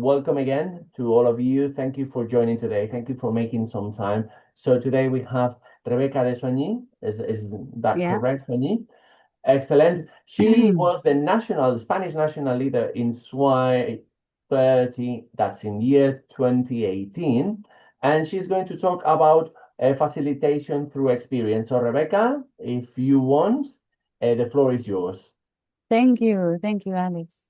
Welcome again to all of you. Thank you for joining today. Thank you for making some time. So today we have Rebeca de Soignie. Is that Yeah. correct, Soignie? Excellent. She was the Spanish national leader in SWY 30, that's in year 2018. And she's going to talk about facilitation through experience. So Rebecca, if you want, the floor is yours. Thank you. Thank you, Alex.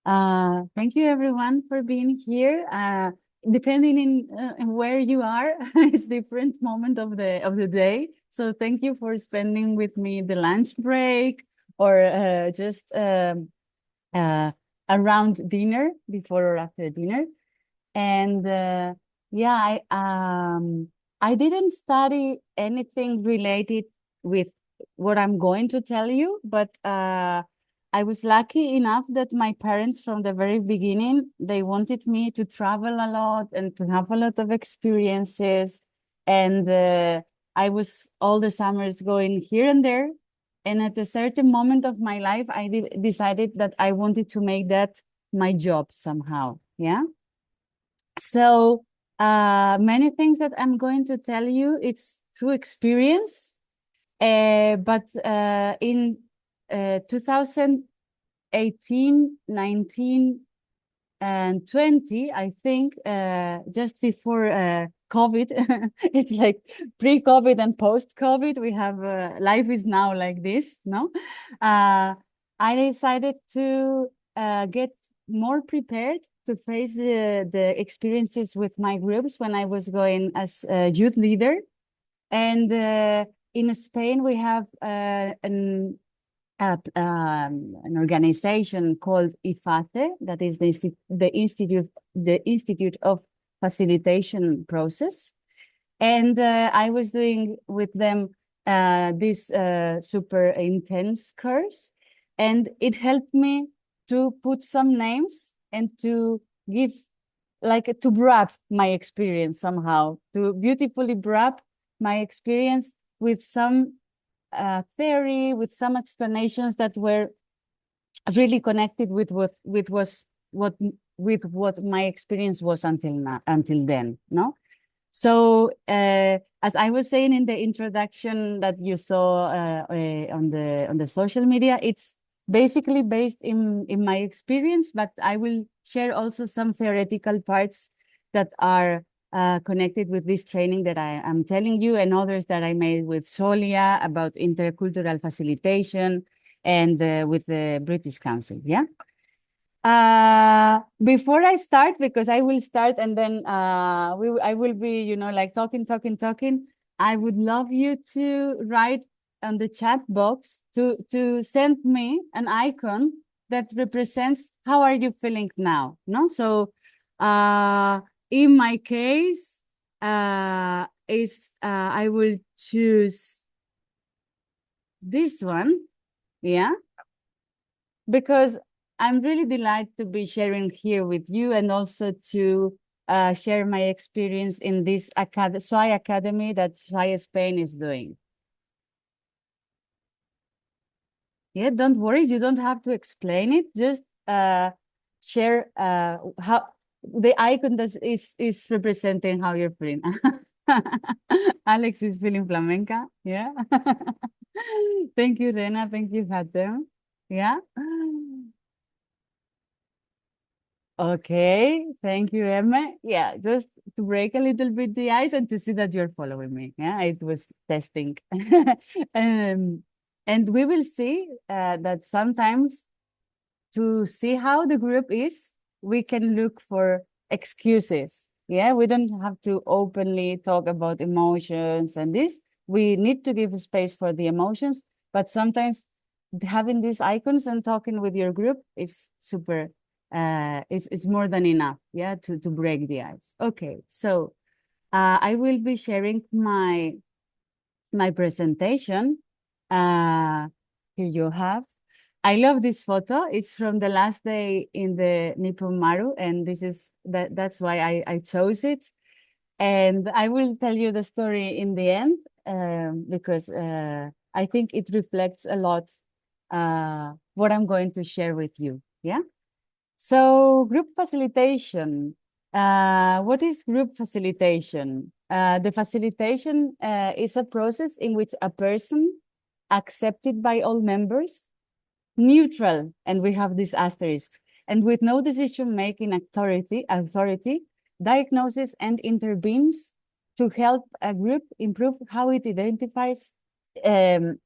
Thank you everyone for being here. Depending in where you are, it's different moment of the day. So thank you for spending with me the lunch break or just uh, around dinner, before or after dinner. And yeah, I didn't study anything related with what I'm going to tell you, but I was lucky enough that my parents from the very beginning, they wanted me to travel a lot and to have a lot of experiences. And I was all the summers going here and there. And at a certain moment of my life, I decided that I wanted to make that my job somehow. Yeah. So many things that I'm going to tell you, it's through experience. But in 2018, 19, and 20, I think, just before COVID, it's like pre-COVID and post-COVID, we have life is now like this, no? I decided to get more prepared to face the experiences with my groups when I was going as a youth leader. And in Spain, we have an organization called IFACE, that is the Institute of Facilitation Process. And I was doing with them this super intense course, and it helped me to put some names and to give, like, to wrap my experience somehow, to beautifully wrap my experience with some theory, with some explanations that were really connected with what my experience was until then. No, so as I was saying in the introduction that you saw on the social media, it's basically based in my experience, but I will share also some theoretical parts that are connected with this training that I am telling you, and others that I made with Solia about intercultural facilitation and with the British Council. Yeah. Before I start, because I will start and then I will be, like talking. I would love you to write on the chat box to send me an icon that represents how are you feeling now. No, so in my case, is I will choose this one, yeah, because I'm really delighted to be sharing here with you, and also to share my experience in this SWY Academy that SWY Spain is doing. Yeah, don't worry, you don't have to explain it. Just share how the icon that is representing how you're feeling. Alex is feeling flamenca. Yeah. Thank you, Rena. Thank you, Hatem. Yeah. Okay, thank you, Emma. Yeah, just to break a little bit the ice and to see that you're following me. Yeah, it was testing. um, and we will see that sometimes, to see how the group is, we can look for excuses. Yeah, we don't have to openly talk about emotions and this. We need to give space for the emotions, but sometimes having these icons and talking with your group is super, is more than enough, yeah, to break the ice. Okay, so I will be sharing my presentation. Here you have. I love this photo. It's from the last day in the Nippon Maru, and that's why I chose it. And I will tell you the story in the end, because I think it reflects a lot what I'm going to share with you. Yeah. So group facilitation. What is group facilitation? The facilitation is a process in which a person accepted by all members, neutral, and we have this asterisk, and with no decision-making authority, diagnoses and intervenes to help a group improve how it identifies and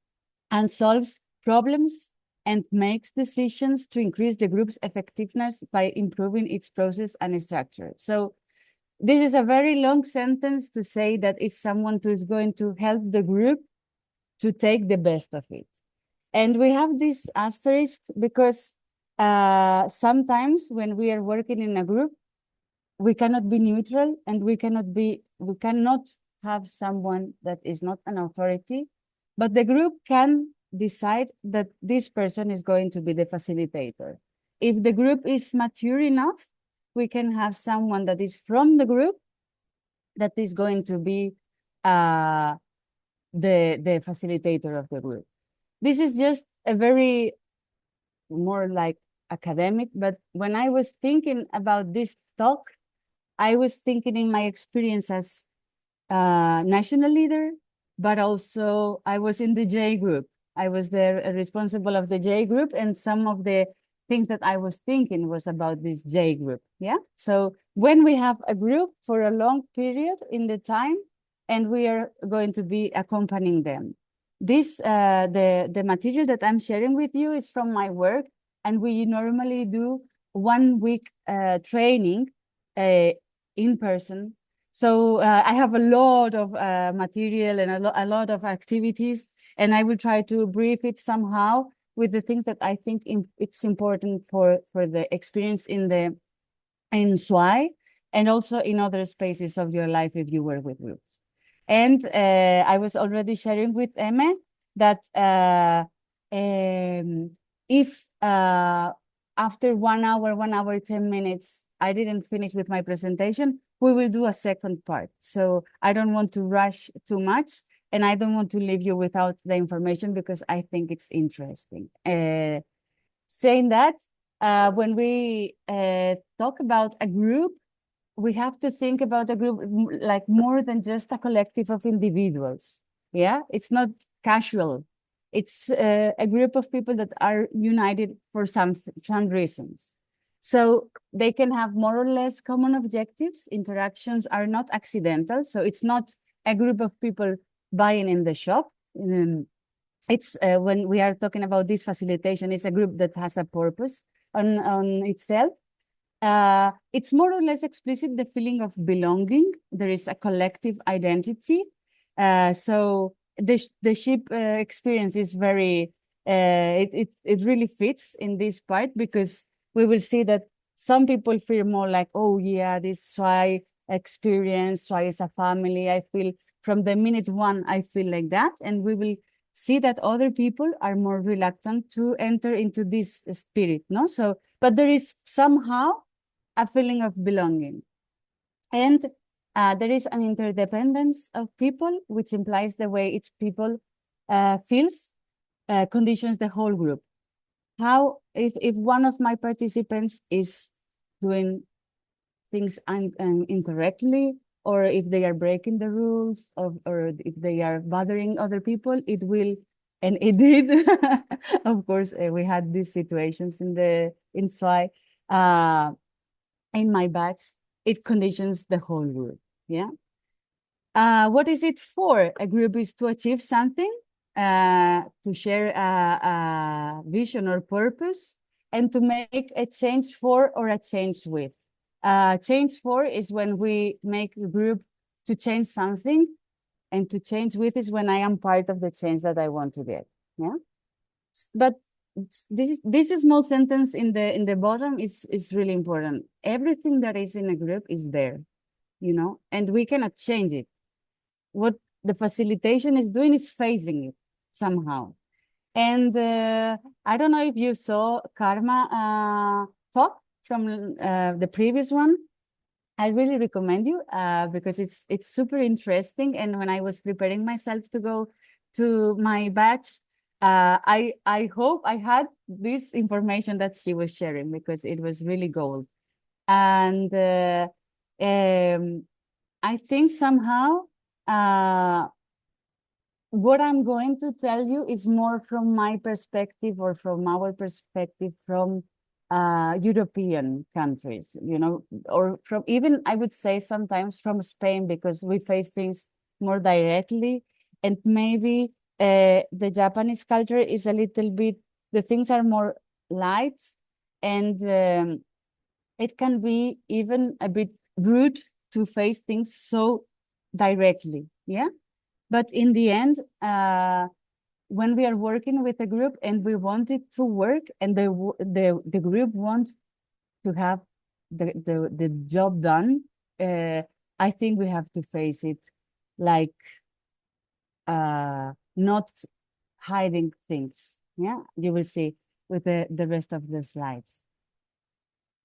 solves problems and makes decisions to increase the group's effectiveness by improving its process and structure. So this is a very long sentence to say that it's someone who is going to help the group to take the best of it. And we have this asterisk because sometimes when we are working in a group, we cannot be neutral, and we cannot have someone that is not an authority, but the group can decide that this person is going to be the facilitator. If the group is mature enough, we can have someone that is from the group that is going to be the facilitator of the group. This is just a very more like academic, but when I was thinking about this talk, I was thinking in my experience as national leader, but also I was in the J group. I was there responsible of the J group, and some of the things that I was thinking was about this J group. Yeah. So when we have a group for a long period in the time, and we are going to be accompanying them. This the material that I'm sharing with you is from my work, and we normally do 1 week training in person. So I have a lot of material and a lot of activities, and I will try to brief it somehow with the things that I think it's important for the experience in SWY, and also in other spaces of your life if you work with groups. And I was already sharing with Emma that if after 1 hour, 10 minutes, I didn't finish with my presentation, we will do a second part. So I don't want to rush too much, and I don't want to leave you without the information because I think it's interesting. Saying that, when we talk about a group, we have to think about a group like more than just a collective of individuals. Yeah, it's not casual. It's a group of people that are united for some reasons. So they can have more or less common objectives. Interactions are not accidental. So it's not a group of people buying in the shop. It's when we are talking about this facilitation, it's a group that has a purpose on itself. It's more or less explicit, the feeling of belonging. There is a collective identity. So the ship experience is very, it really fits in this part, because we will see that some people feel more like, oh yeah, this SWY experience, SWY is a family. I feel from the minute one, I feel like that. And we will see that other people are more reluctant to enter into this spirit, no? So, but there is somehow a feeling of belonging. And there is an interdependence of people, which implies the way each people feels conditions the whole group. How, if one of my participants is doing things incorrectly, or if they are breaking the rules, or if they are bothering other people, it will, and it did. Of course, we had these situations in SWY. In my batch, it conditions the whole group. Yeah. What is it for? A group is to achieve something, to share a vision or purpose, and to make a change for or a change with. Change for is when we make a group to change something, and to change with is when I am part of the change that I want to get. Yeah. But this small sentence in the bottom is really important. Everything that is in a group is there, you know, and we cannot change it. What the facilitation is doing is phasing it somehow. And I don't know if you saw Karma talk from the previous one. I really recommend you because it's super interesting. And when I was preparing myself to go to my batch, I hope I had this information that she was sharing because it was really gold. And I think somehow what I'm going to tell you is more from my perspective or from our perspective from European countries, you know, or from even I would say sometimes from Spain because we face things more directly, and maybe the Japanese culture is a little bit, the things are more light, and it can be even a bit rude to face things so directly. Yeah. But in the end, when we are working with a group and we want it to work, and the group wants to have the job done, I think we have to face it like not hiding things. Yeah, you will see with the rest of the slides.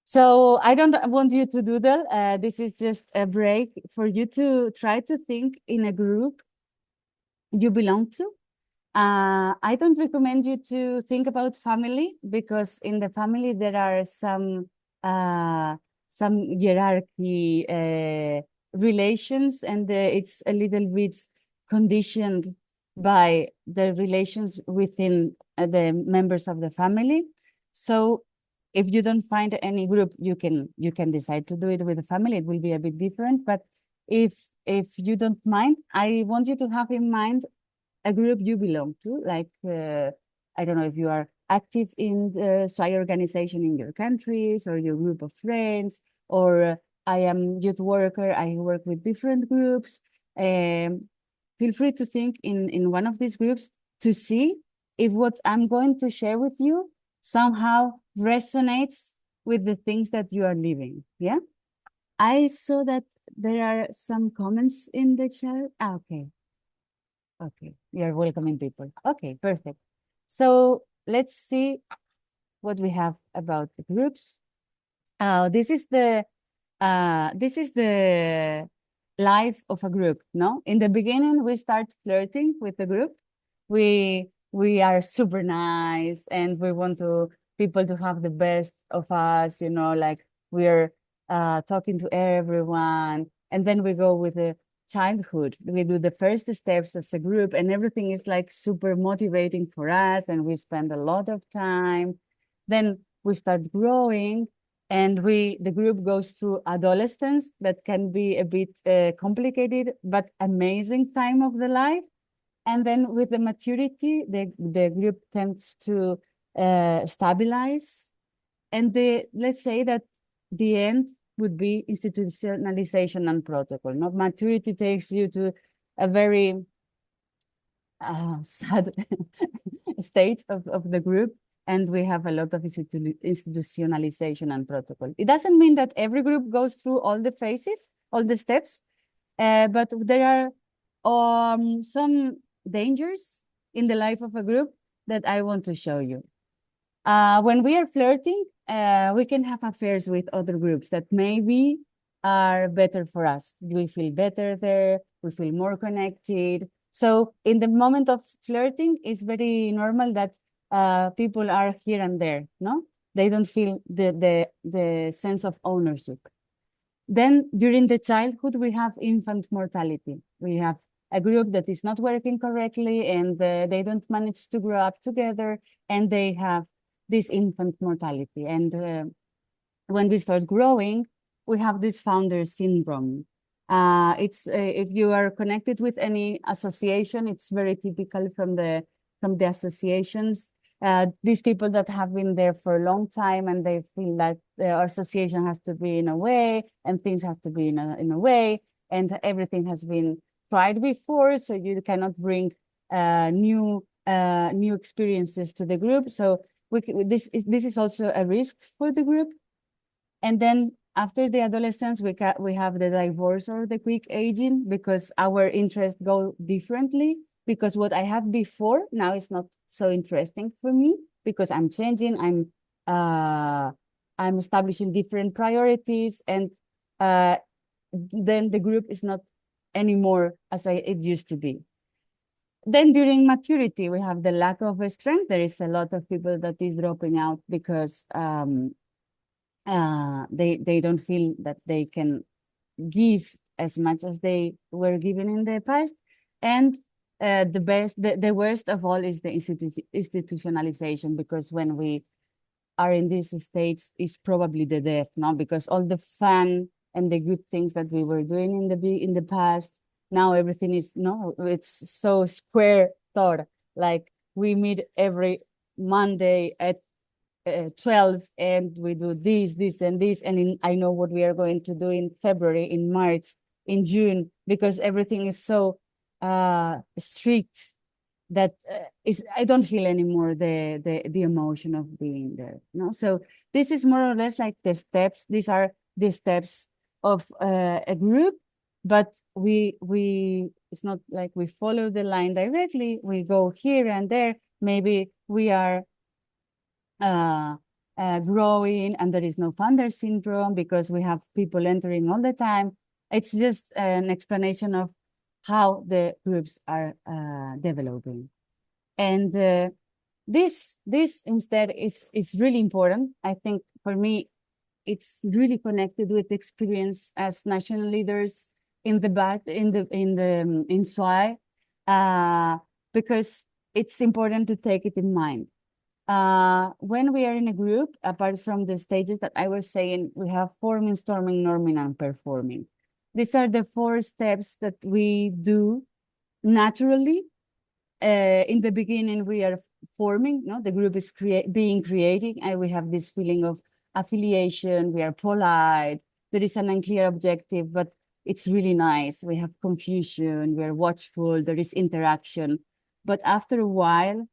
So I don't want you to doodle. This is just a break for you to try to think in a group you belong to. I don't recommend you to think about family because in the family there are some hierarchy relations, and it's a little bit conditioned by the relations within the members of the family. So if you don't find any group, you can decide to do it with the family. It will be a bit different, but if you don't mind, I want you to have in mind a group you belong to, like I don't know if you are active in the SWY organization in your countries or your group of friends, or I am youth worker, I work with different groups. Feel free to think in one of these groups to see if what I'm going to share with you somehow resonates with the things that you are living. Yeah. I saw that there are some comments in the chat. Okay. Okay, you're welcoming people. Okay, perfect. So let's see what we have about the groups. This is the life of a group. No, in the beginning we start flirting with the group. We are super nice and we want to people to have the best of us. You know, like we're talking to everyone, and then we go with the childhood. We do the first steps as a group, and everything is like super motivating for us, and we spend a lot of time. Then we start growing, and the group goes through adolescence that can be a bit complicated but amazing time of the life. And then with the maturity, the group tends to stabilize, and let's say that the end would be institutionalization and protocol. No, maturity takes you to a very sad state of the group, and we have a lot of institutionalization and protocol. It doesn't mean that every group goes through all the phases, all the steps, but there are some dangers in the life of a group that I want to show you. When we are flirting, we can have affairs with other groups that maybe are better for us. We feel better there, we feel more connected. So in the moment of flirting, it's very normal that people are here and there, no? They don't feel the sense of ownership. Then during the childhood, we have infant mortality. We have a group that is not working correctly, and they don't manage to grow up together, and they have this infant mortality. And when we start growing, we have this founder syndrome. It's if you are connected with any association, it's very typical from the associations. These people that have been there for a long time, and they feel that their association has to be in a way, and things have to be in a way, and everything has been tried before, so you cannot bring new experiences to the group. So this is also a risk for the group. And then after the adolescence, we have the divorce or the quick aging, because our interests go differently. Because what I had before now is not so interesting for me, because I'm changing. I'm establishing different priorities, and then the group is not anymore as it used to be. then during maturity, we have the lack of strength. There is a lot of people that is dropping out because they don't feel that they can give as much as they were given in the past. And the worst of all is the institutionalization, because when we are in these states is probably the death, no? Because all the fun and the good things that we were doing in the past, now everything is no, it's so square thought. Like we meet every Monday at 12 and we do this and this, and I know what we are going to do in February, in March, in June, because everything is so strict that is I don't feel anymore the emotion of being there. No, so this is more or less like the steps. These are the steps of a group, but we it's not like we follow the line directly. We go here and there. Maybe we are growing and there is no founder syndrome because we have people entering all the time. It's just an explanation of how the groups are developing. And this instead is really important. I think for me, it's really connected with experience as national leaders in the back in SWY, because it's important to take it in mind. When we are in a group, apart from the stages that I was saying, we have forming, storming, norming, and performing. These are the 4 steps that we do naturally. In the beginning, we are forming, no? The group is being created, and we have this feeling of affiliation. We are polite. There is an unclear objective, but it's really nice. We have confusion. We are watchful. There is interaction. But after a while,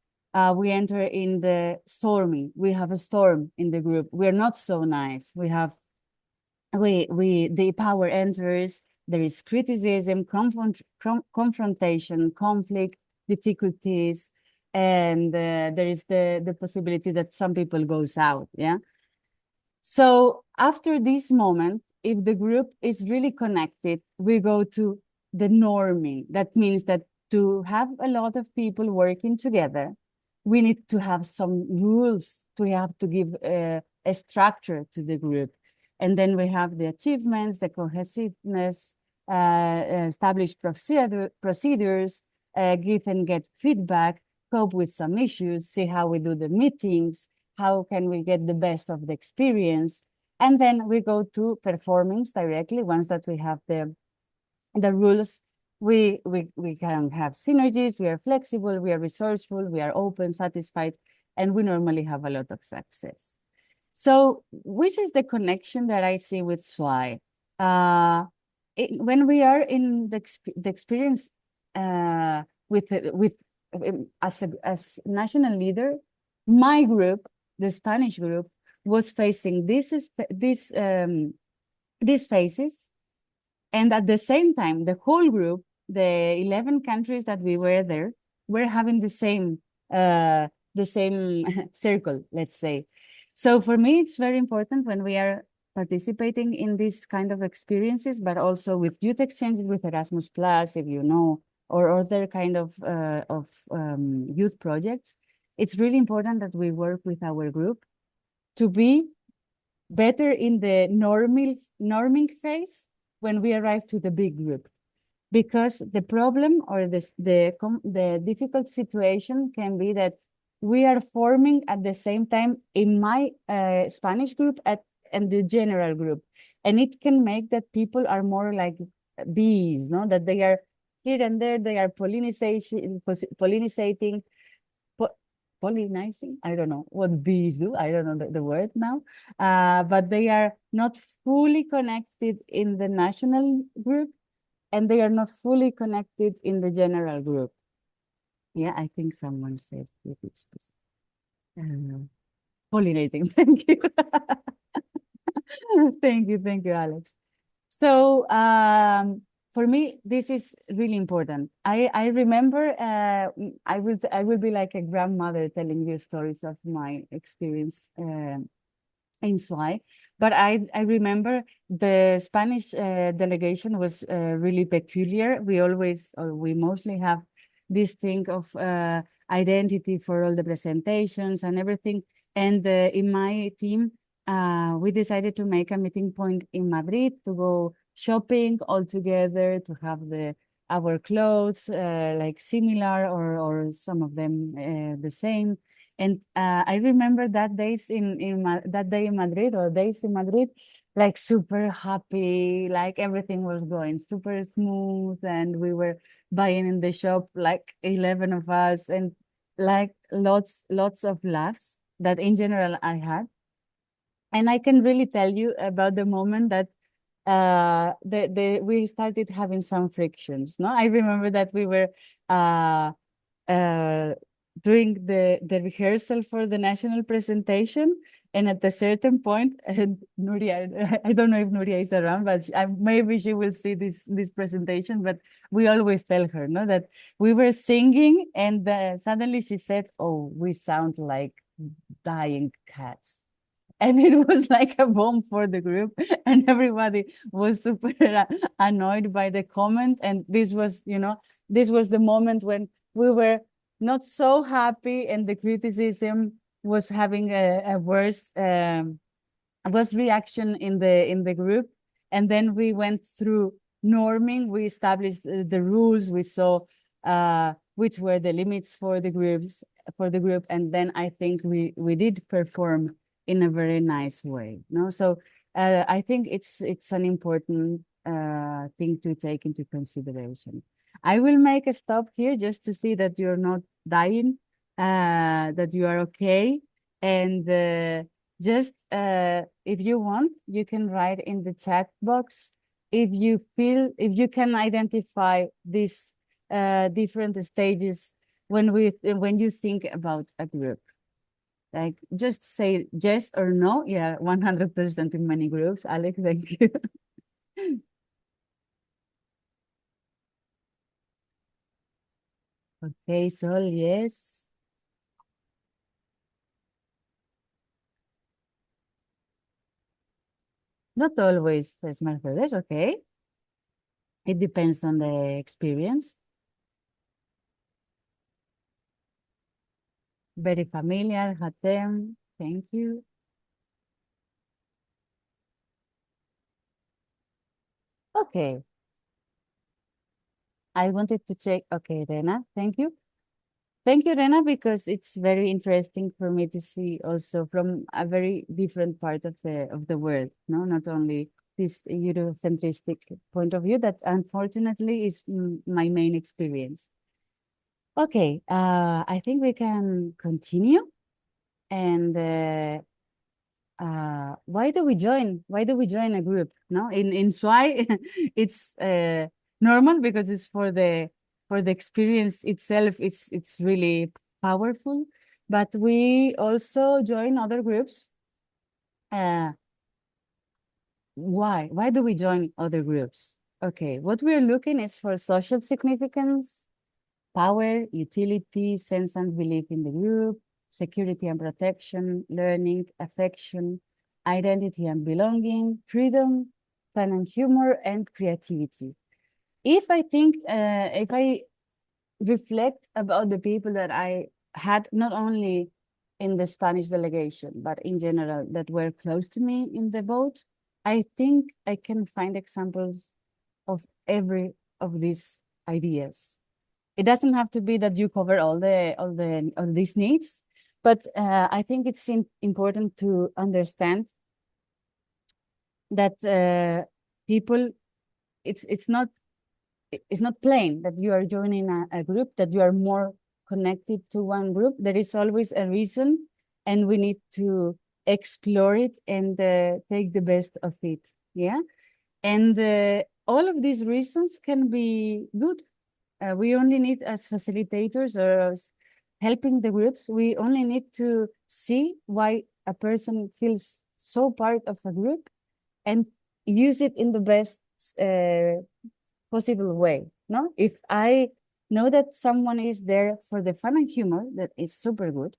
we enter in the storming. We have a storm in the group. We are not so nice. We have the power enters. There is criticism, confrontation, conflict, difficulties, and there is the possibility that some people goes out. Yeah. So after this moment, if the group is really connected, we go to the norming. That means that to have a lot of people working together, we need to have some rules. We have to give a structure to the group. And then we have the achievements, the cohesiveness, establish procedures, give and get feedback, cope with some issues, see how we do the meetings, how can we get the best of the experience. And then we go to performance directly. Once that we have the rules, we can have synergies, we are flexible, we are resourceful, we are open, satisfied, and we normally have a lot of success. So which is the connection that I see with SWY? When we are in the experience as national leader, my group, the Spanish group, was facing these phases. And at the same time, the whole group, the 11 countries that we were there, were having the same circle, let's say. So for me, it's very important when we are participating in these kind of experiences, but also with youth exchanges, with Erasmus Plus, if you know, or other kind of youth projects. It's really important that we work with our group to be better in the norming phase when we arrive to the big group, because the problem or the difficult situation can be that we are forming at the same time in my Spanish group and the general group, and it can make that people are more like bees, no? That they are here and there, they are pollinating, pollinizing. I don't know what bees do. I don't know the word now, but they are not fully connected in the national group, and they are not fully connected in the general group. Yeah, I think someone said it's pollinating. Thank you. Thank you, Alex. So for me, this is really important. I remember I will be like a grandmother telling you stories of my experience in SWY, but I remember the Spanish delegation was really peculiar. We mostly have this thing of identity for all the presentations and everything. And in my team, we decided to make a meeting point in Madrid to go shopping all together, to have our clothes like similar or some of them the same. And I remember that days that day in Madrid or days in Madrid, like super happy, like everything was going super smooth, and we were buying in the shop like 11 of us, and like lots of laughs that in general I had. And I can really tell you about the moment that we started having some frictions. No, I remember that we were uh uh doing the rehearsal for the national presentation, and at a certain point, and Nuria, I don't know if Nuria is around, but maybe she will see this presentation. But we always tell her, no, that we were singing, and suddenly she said, "Oh, we sound like dying cats." And it was like a bomb for the group, and everybody was super annoyed by the comment. And this was the moment when we were not so happy, and the criticism was having a worse reaction in the group. And then we went through norming. We established the rules. We saw which were the limits for the group, and then I think we did perform in a very nice way. No, so I think it's an important thing to take into consideration. I will make a stop here just to see that you're not dying, that you are okay, and just if you want, you can write in the chat box if you can identify these different stages when you think about a group. Like, just say yes or no. Yeah, 100% in many groups. Alex, thank you. Okay, so yes. Not always, es Mercedes, okay. It depends on the experience. Very familiar, Hatem, thank you. Okay, I wanted to check. Okay, Rena, thank you. Thank you, Rena, because it's very interesting for me to see also from a very different part of the world. No, not only this Eurocentristic point of view that unfortunately is my main experience. Okay, I think we can continue. And why do we join? Why do we join a group? No, in SWY, it's normal because it's for the experience itself. It's really powerful. But we also join other groups. Why? Why do we join other groups? Okay, what we're looking is for social significance, power, utility, sense and belief in the group, security and protection, learning, affection, identity and belonging, freedom, fun and humor, and creativity. If I reflect about the people that I had, not only in the Spanish delegation, but in general, that were close to me in the boat, I think I can find examples of every of these ideas. It doesn't have to be that you cover all these needs, but I think it's important to understand that people, it's not plain that you are joining a group, that you are more connected to one group. There is always a reason, and we need to explore it and take the best of it. Yeah, and all of these reasons can be good. We only need, as facilitators or as helping the groups, we only need to see why a person feels so part of a group and use it in the best possible way. No, if I know that someone is there for the fun and humor, that is super good.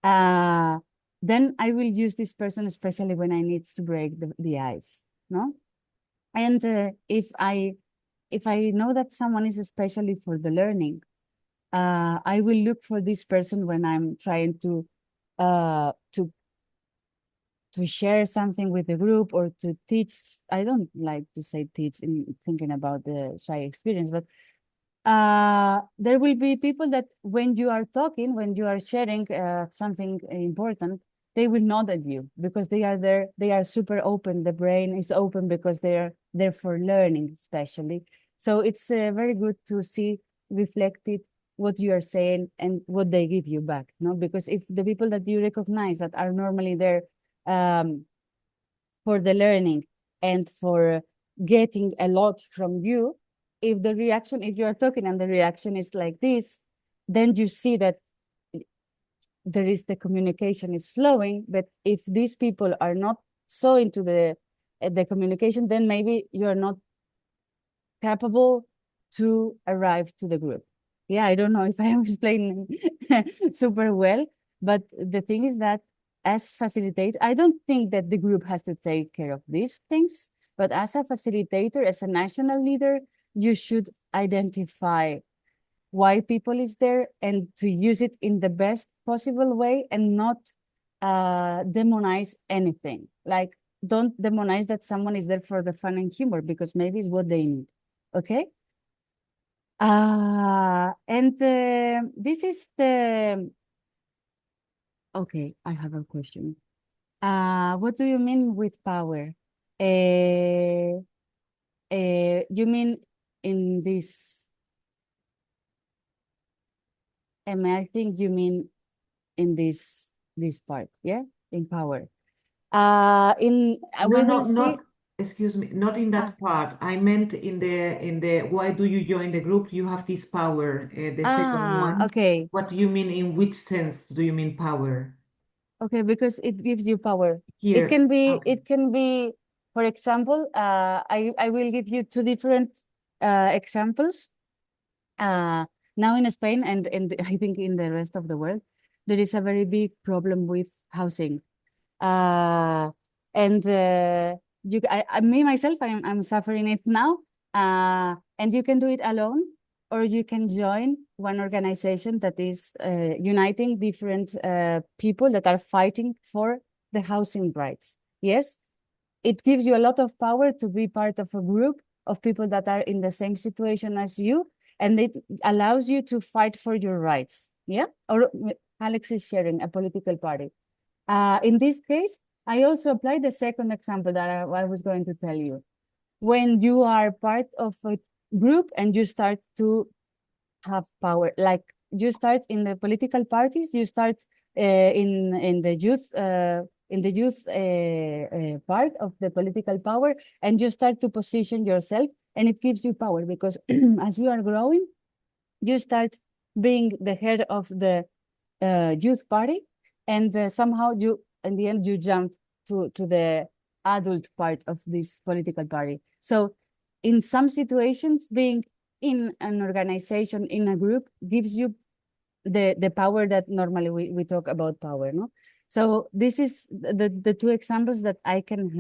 Then I will use this person, especially when I need to break the ice. No, and if I know that someone is especially for the learning, I will look for this person when I'm trying to uh, to share something with the group or to teach. I don't like to say teach in thinking about the SWY experience, but there will be people that when you are talking, when you are sharing something important, they will nod at you because they are there. They are super open. The brain is open because they are there for learning, especially. So it's very good to see reflected what you are saying and what they give you back. No, because if the people that you recognize that are normally there um, for the learning and for getting a lot from you, if the reaction, if you are talking and the reaction is like this, then you see that there is the communication is flowing. But if these people are not so into the communication, then maybe you are not capable to arrive to the group. Yeah, I don't know if I am explaining super well, but the thing is that as facilitator, I don't think that the group has to take care of these things, but as a facilitator, as a national leader, you should identify why people is there and to use it in the best possible way and not demonize anything. Like, don't demonize that someone is there for the fun and humor because maybe it's what they need. Okay. And this is the, okay, I have a question. What do you mean with power? You mean in this, and I think you mean in this part, yeah? In power. No, We no, will see. not, excuse me, not in Ah, that part. I meant in the why do you join the group? You have this power. The second one. okay. What do you mean? In which sense do you mean power? Okay, because it gives you power. Here. Okay. It can be, for example, I will give you two different examples. Now in Spain and I think in the rest of the world, there is a very big problem with housing. Uh, and me myself, I'm suffering it now. And you can do it alone, or you can join one organization that is uniting different people that are fighting for the housing rights. Yes, it gives you a lot of power to be part of a group of people that are in the same situation as you, and it allows you to fight for your rights. Yeah, or Alex is sharing a political party. In this case, I also apply the second example that I was going to tell you. When you are part of a group and you start to have power, like you start in the political parties, you start in the youth part of the political power, and you start to position yourself, and it gives you power because as you are growing, you start being the head of the youth party, and somehow you, in the end, you jump to the adult part of this political party. So in some situations, being in an organization, in a group, gives you the power that normally we talk about power, no? So this is the two examples that I can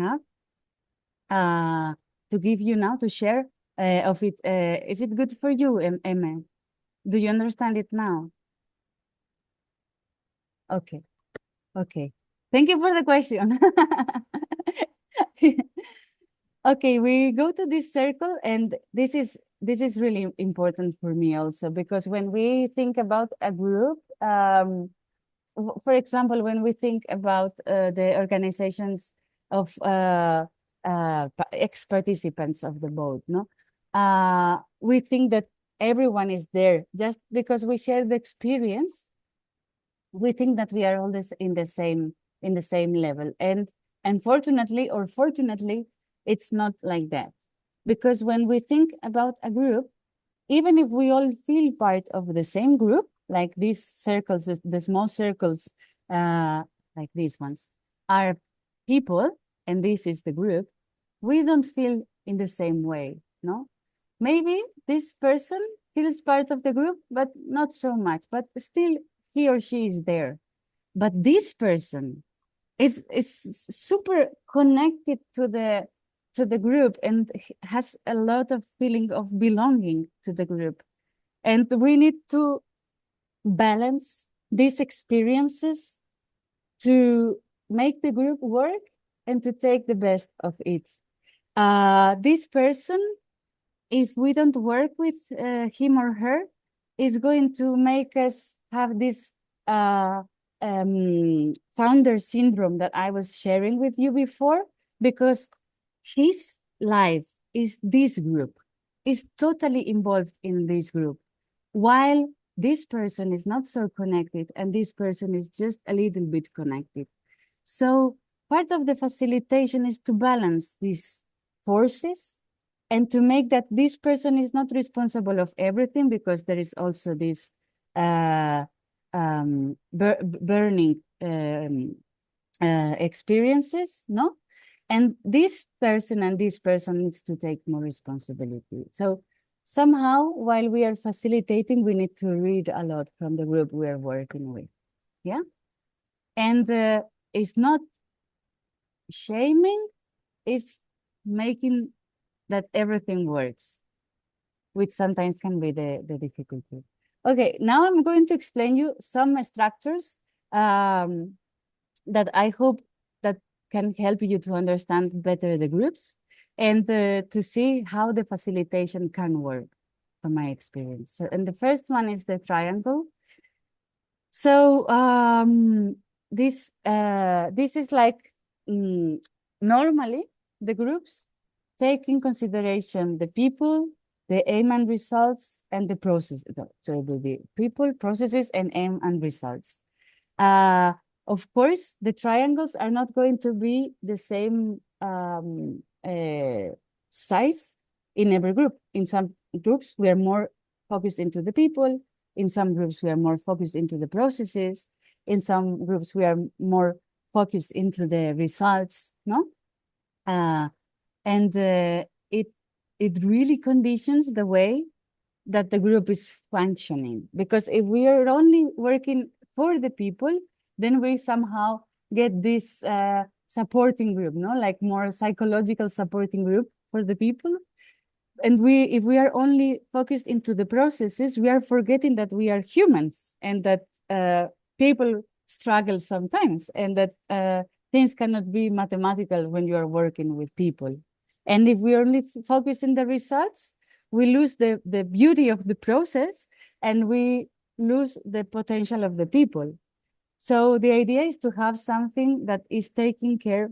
have to give you now, to share of it. Is it good for you, Emma? Do you understand it now? Okay. Okay. Thank you for the question. Okay, we go to this circle, and this is really important for me also, because when we think about a group, for example, when we think about the organizations of ex-participants of the boat, no, we think that everyone is there just because we share the experience. We think that we are all in the same level, and unfortunately or fortunately, it's not like that, because when we think about a group, even if we all feel part of the same group, like these circles, the small circles, like these ones, are people, and this is the group, we don't feel in the same way, no? Maybe this person feels part of the group, but not so much, but still he or she is there. But this person is super connected to the group and has a lot of feeling of belonging to the group. And we need to balance these experiences to make the group work and to take the best of it. This person, if we don't work with him or her, is going to make us have this founder syndrome that I was sharing with you before, because his life is this group, is totally involved in this group, while this person is not so connected and this person is just a little bit connected. So part of the facilitation is to balance these forces and to make that this person is not responsible of everything, because there is also this burning experiences, no? And this person needs to take more responsibility. So somehow, while we are facilitating, we need to read a lot from the group we are working with, yeah? And it's not shaming, it's making that everything works, which sometimes can be the difficulty. Okay, now I'm going to explain you some structures that I hope that can help you to understand better the groups and to see how the facilitation can work from my experience. So, and the first one is the triangle. So this is like normally the groups take in consideration the people, the aim and results, and the process. So the people, processes, and aim and results. Of course, the triangles are not going to be the same size in every group. In some groups, we are more focused into the people. In some groups, we are more focused into the processes. In some groups, we are more focused into the results, no? And it really conditions the way that the group is functioning. Because if we are only working for the people, then we somehow get this supporting group, no? Like more psychological supporting group for the people. And if we are only focused into the processes, we are forgetting that we are humans and that people struggle sometimes, and that things cannot be mathematical when you are working with people. And if we only focus in the results, we lose the beauty of the process and we lose the potential of the people. So the idea is to have something that is taking care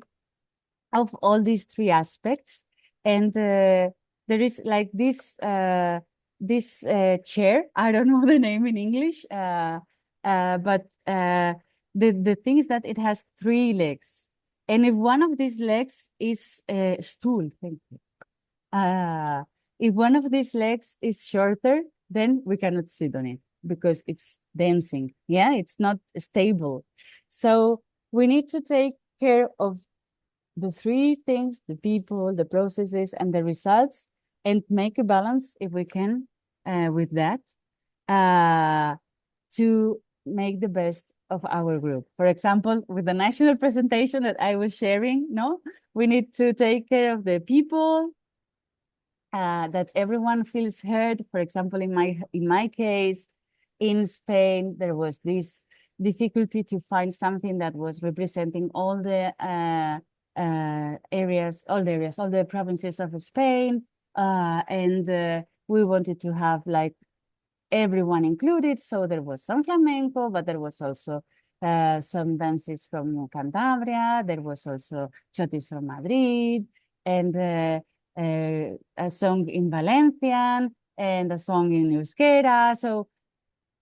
of all these three aspects. And there is like this chair, I don't know the name in English, but the thing is that it has 3 legs. And if one of these legs is a stool, thank you. If one of these legs is shorter, then we cannot sit on it because it's dancing. Yeah, it's not stable. So we need to take care of the 3 things: the people, the processes, and the results, and make a balance if we can with that to make the best of our group. For example, with the national presentation that I was sharing, no, we need to take care of the people, that everyone feels heard. For example, in my case, in Spain, there was this difficulty to find something that was representing all the areas, all the provinces of Spain, and we wanted to have like everyone included. So there was some flamenco, but there was also some dances from Cantabria. There was also chotis from Madrid, and a song in Valencian, and a song in Euskera. So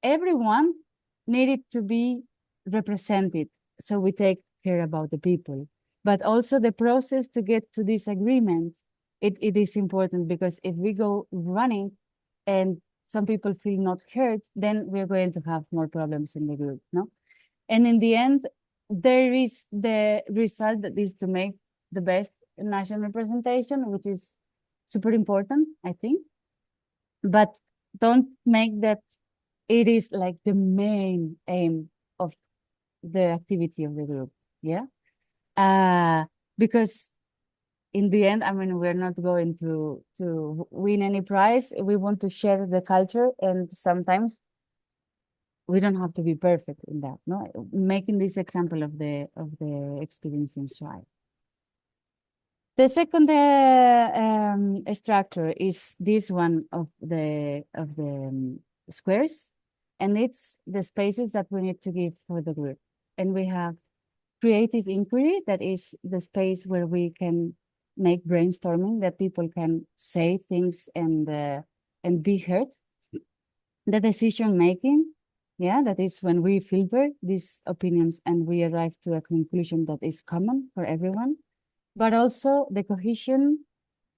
everyone needed to be represented. So we take care about the people, but also the process to get to this agreement. It is important, because if we go running and some people feel not heard, then we're going to have more problems in the group, no? And in the end, there is the result that is to make the best national representation, which is super important, I think. But don't make that it is like the main aim of the activity of the group, yeah? Because in the end, I mean, we're not going to win any prize. We want to share the culture, and sometimes we don't have to be perfect in that, no? Making this example of the experience in SWY. The second structure is this one of the squares, and it's the spaces that we need to give for the group. And we have creative inquiry, that is the space where we can make brainstorming, that people can say things and be heard. The decision making, yeah, that is when we filter these opinions and we arrive to a conclusion that is common for everyone. But also the cohesion,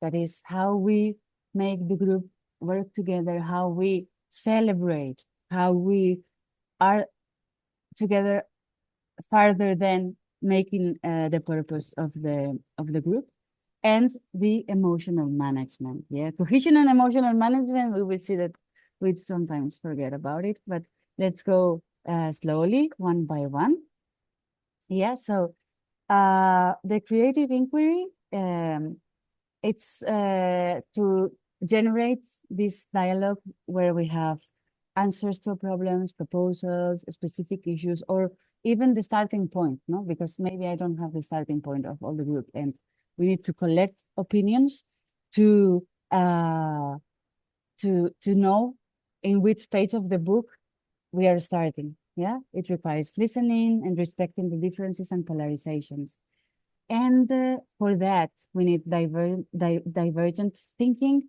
that is how we make the group work together, how we celebrate, how we are together farther than making the purpose of the group. And the emotional management, yeah, cohesion and emotional management, we will see that we sometimes forget about it, but let's go slowly, one by one. Yeah, so the creative inquiry, it's to generate this dialogue where we have answers to problems, proposals, specific issues, or even the starting point, no? Because maybe I don't have the starting point of all the group, and we need to collect opinions to know in which page of the book we are starting. Yeah, it requires listening and respecting the differences and polarizations. And for that, we need divergent thinking,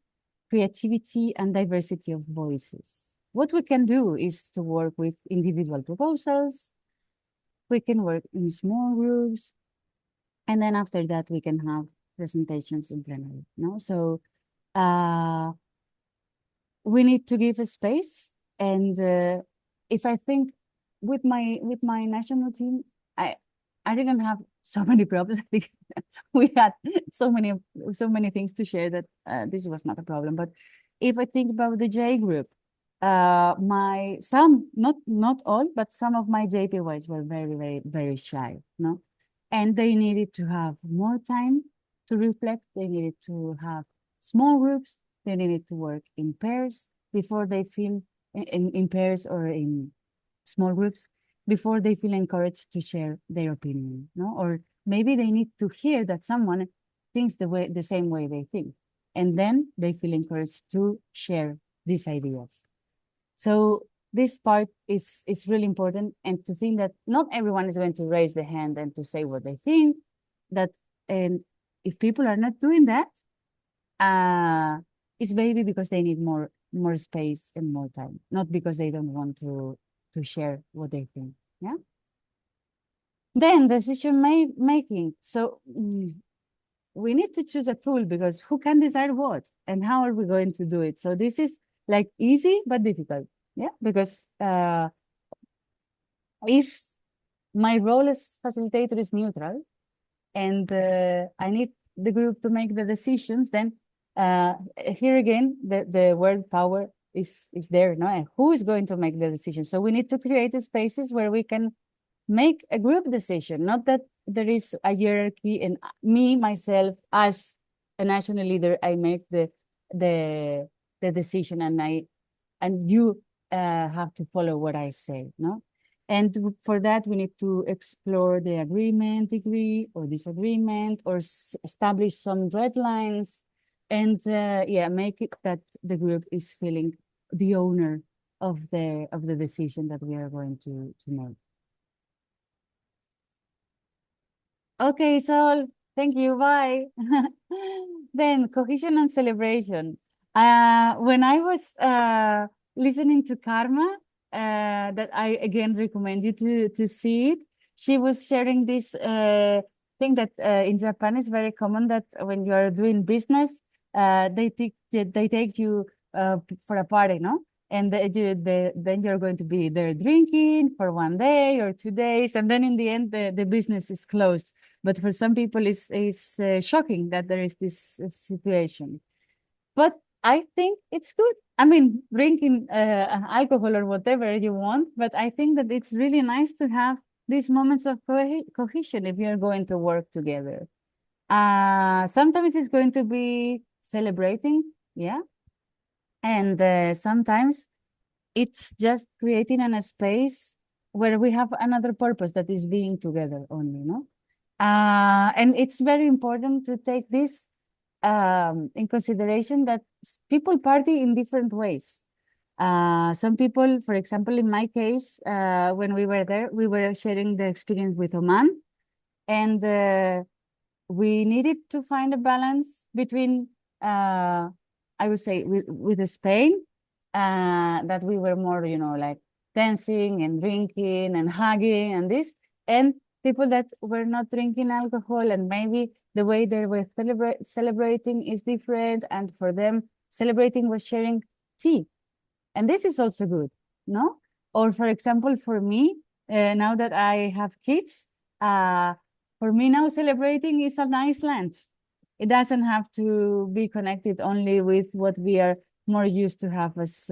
creativity, and diversity of voices. What we can do is to work with individual proposals. We can work in small groups. And then after that, we can have presentations in plenary. No? So we need to give a space. And if I think with my national team, I didn't have so many problems. I think we had so many things to share that this was not a problem. But if I think about the J group, not all, but some of my JPYs were very, very, very shy, no? And they needed to have more time to reflect. They needed to have small groups. They needed to work in pairs before they feel in pairs or in small groups before they feel encouraged to share their opinion, no? Or maybe they need to hear that someone thinks the same way they think, and then they feel encouraged to share these ideas. So this part is really important, and to think that not everyone is going to raise the hand and to say what they think, that if people are not doing that, it's maybe because they need more space and more time, not because they don't want to share what they think. Yeah. Then decision making. So we need to choose a tool, because who can decide what and how are we going to do it? So this is like easy but difficult. Yeah, because if my role as facilitator is neutral and I need the group to make the decisions, then here again the word power is there, no? And who is going to make the decision? So we need to create spaces where we can make a group decision, not that there is a hierarchy and myself as a national leader, I make the decision and you have to follow what I say, no? And for that, we need to explore the agreement, agree or disagreement, or establish some red lines, and yeah, make it that the group is feeling the owner of the decision that we are going to make. Okay, Sol, thank you, bye. Then cohesion and celebration. When I was listening to Karma, that I again recommend you to see it, she was sharing this thing that in Japan is very common, that when you are doing business, they take you for a party, no? And then you're going to be there drinking for 1 day or 2 days, and then in the end the business is closed. But for some people, it's shocking that there is this situation. But I think it's good. I mean, drinking alcohol or whatever you want, but I think that it's really nice to have these moments of cohesion if you're going to work together. Sometimes it's going to be celebrating, yeah. And sometimes it's just creating a space where we have another purpose that is being together only, no? And it's very important to take this in consideration that people party in different ways. Some people, for example, in my case, when we were there, we were sharing the experience with Oman, and we needed to find a balance between, I would say, with Spain, that we were more, like dancing and drinking and hugging and this, and people that were not drinking alcohol, and maybe the way they were celebrating is different, and for them, celebrating was sharing tea. And this is also good, no? Or for example, for me, now that I have kids, for me now celebrating is a nice lunch. It doesn't have to be connected only with what we are more used to have as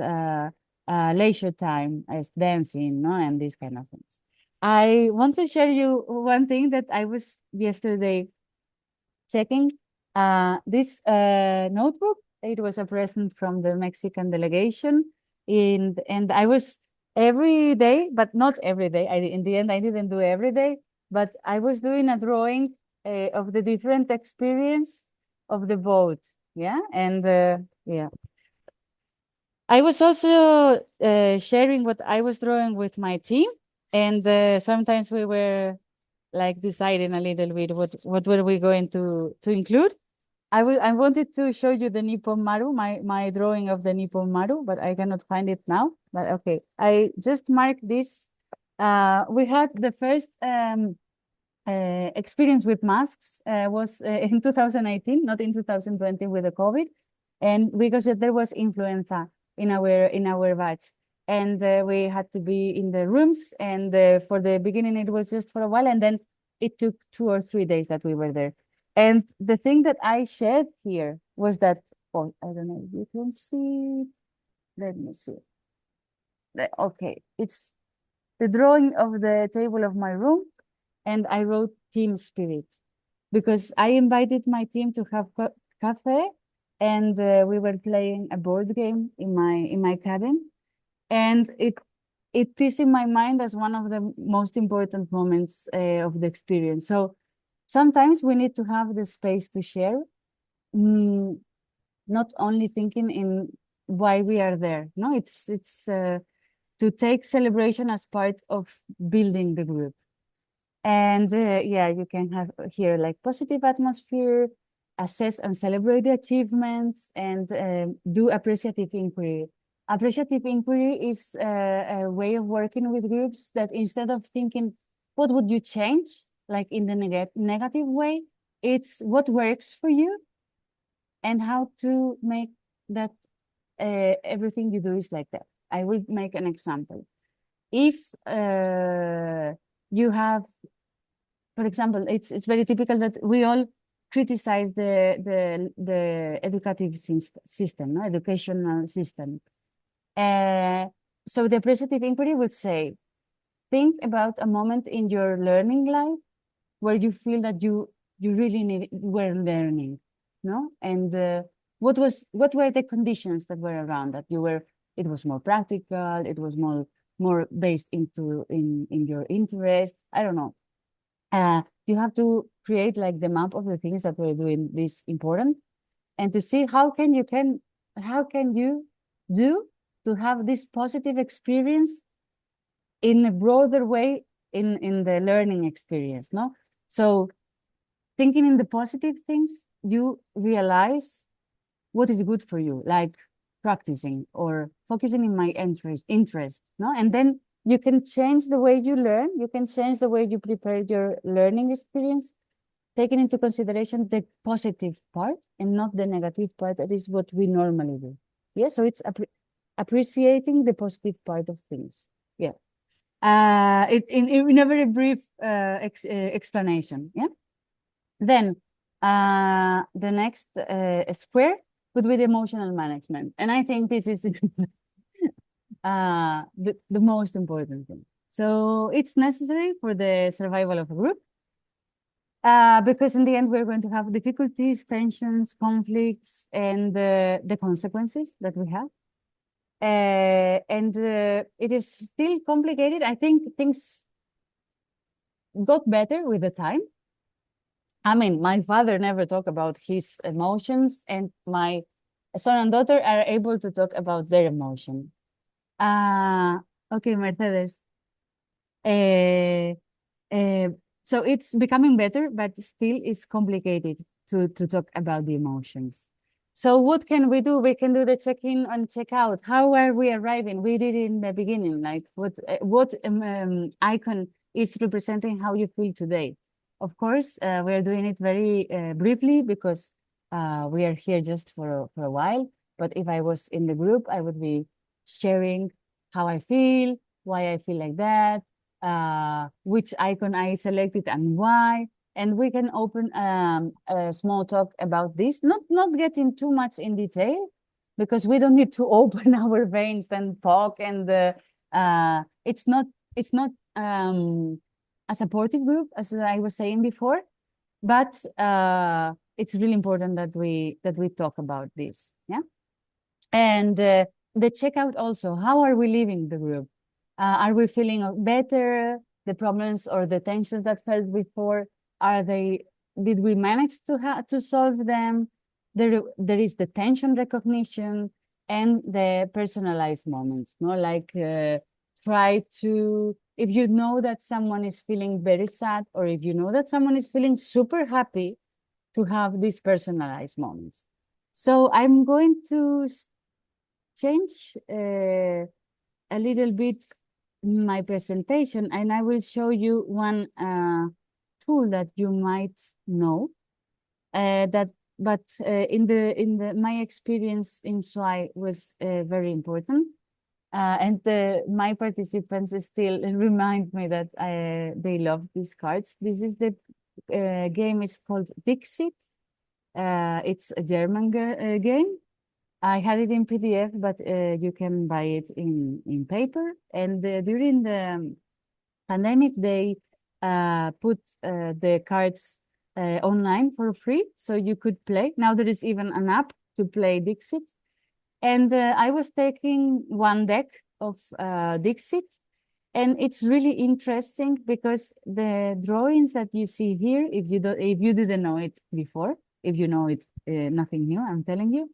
leisure time, as dancing, no, and these kind of things. I want to share you one thing that I was yesterday checking. This notebook, it was a present from the Mexican delegation, and I was every day, but not every day. In the end, I didn't do every day, but I was doing a drawing of the different experience of the boat. Yeah, and yeah. I was also sharing what I was drawing with my team, and sometimes we were like deciding a little bit what were we going to include. I wanted to show you the Nippon Maru, my drawing of the Nippon Maru, but I cannot find it now. But okay, I just marked this. We had the first experience with masks was in 2018, not in 2020 with the COVID, and because there was influenza in our batch, and we had to be in the rooms, and for the beginning it was just for a while, and then it took 2 or 3 days that we were there. And the thing that I shared here was that, oh, I don't know if you can see it. Let me see. Okay, it's the drawing of the table of my room, and I wrote team spirit because I invited my team to have cafe, and we were playing a board game in my cabin, and it is in my mind as one of the most important moments of the experience. So sometimes we need to have the space to share, not only thinking in why we are there. No, it's to take celebration as part of building the group. And yeah, you can have here like positive atmosphere, assess and celebrate the achievements, and do appreciative inquiry. Appreciative inquiry is a way of working with groups that instead of thinking, what would you change? Like in the negative way, it's what works for you and how to make that everything you do is like that. I will make an example. If you have, for example, it's very typical that we all criticize the educative system, no? Educational system. So the appreciative inquiry would say, think about a moment in your learning life where you feel that you really were learning, no? And what were the conditions that were around that you were? It was more practical. It was more based in your interest. I don't know. You have to create like the map of the things that were doing this important, and to see how can you do to have this positive experience in a broader way in the learning experience, no? So thinking in the positive things, you realize what is good for you, like practicing or focusing in my interest, no? And then you can change the way you learn, you can change the way you prepare your learning experience, taking into consideration the positive part and not the negative part. That is what we normally do. Yeah, so it's appreciating the positive part of things. Yeah. In a very brief explanation. Yeah. Then the next square would be the emotional management, and I think this is the most important thing. So it's necessary for the survival of a group, because in the end we're going to have difficulties, tensions, conflicts, and the consequences that we have. And it is still complicated. I think things got better with the time. I mean, my father never talked about his emotions, and my son and daughter are able to talk about their emotion. Okay, Mercedes. Uh, uh, so it's becoming better, but still it's complicated to talk about the emotions. So what can we do? We can do the check-in and check-out. How are we arriving? We did it in the beginning, like what icon is representing how you feel today. Of course, we are doing it very briefly because we are here just for a while. But if I was in the group, I would be sharing how I feel, why I feel like that, which icon I selected and why. And we can open a small talk about this, not getting too much in detail, because we don't need to open our veins and talk. And it's not a supportive group, as I was saying before, but it's really important that we talk about this. Yeah. And the checkout also, how are we leaving the group? Are we feeling better? The problems or the tensions that felt before, did we manage to solve them? There is the tension recognition and the personalized moments, no? Like try to, if you know that someone is feeling very sad, or if you know that someone is feeling super happy, to have these personalized moments. So I'm going to change a little bit my presentation, and I will show you one tool that you might know that, but in the my experience in SWY was very important. And my participants still remind me that they love these cards. This is the game is called Dixit. It's a German game. I had it in PDF, but you can buy it in paper. And during the pandemic, they put the cards online for free, so you could play. Now there is even an app to play Dixit. And I was taking one deck of Dixit, and it's really interesting because the drawings that you see here, if you didn't know it before, if you know it, nothing new, I'm telling you,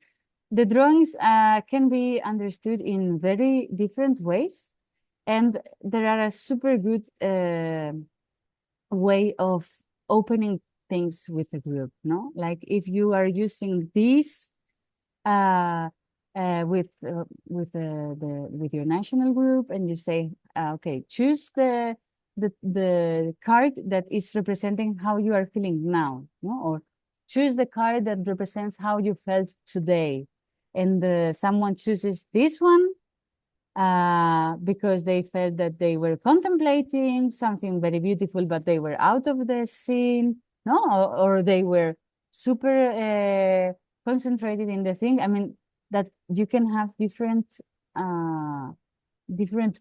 the drawings can be understood in very different ways, and there are a super good way of opening things with a group, no? Like if you are using these with your national group, and you say, okay, choose the card that is representing how you are feeling now, no? Or choose the card that represents how you felt today, and someone chooses this one because they felt that they were contemplating something very beautiful, but they were out of the scene, no? Or they were super concentrated in the thing. I mean, that you can have different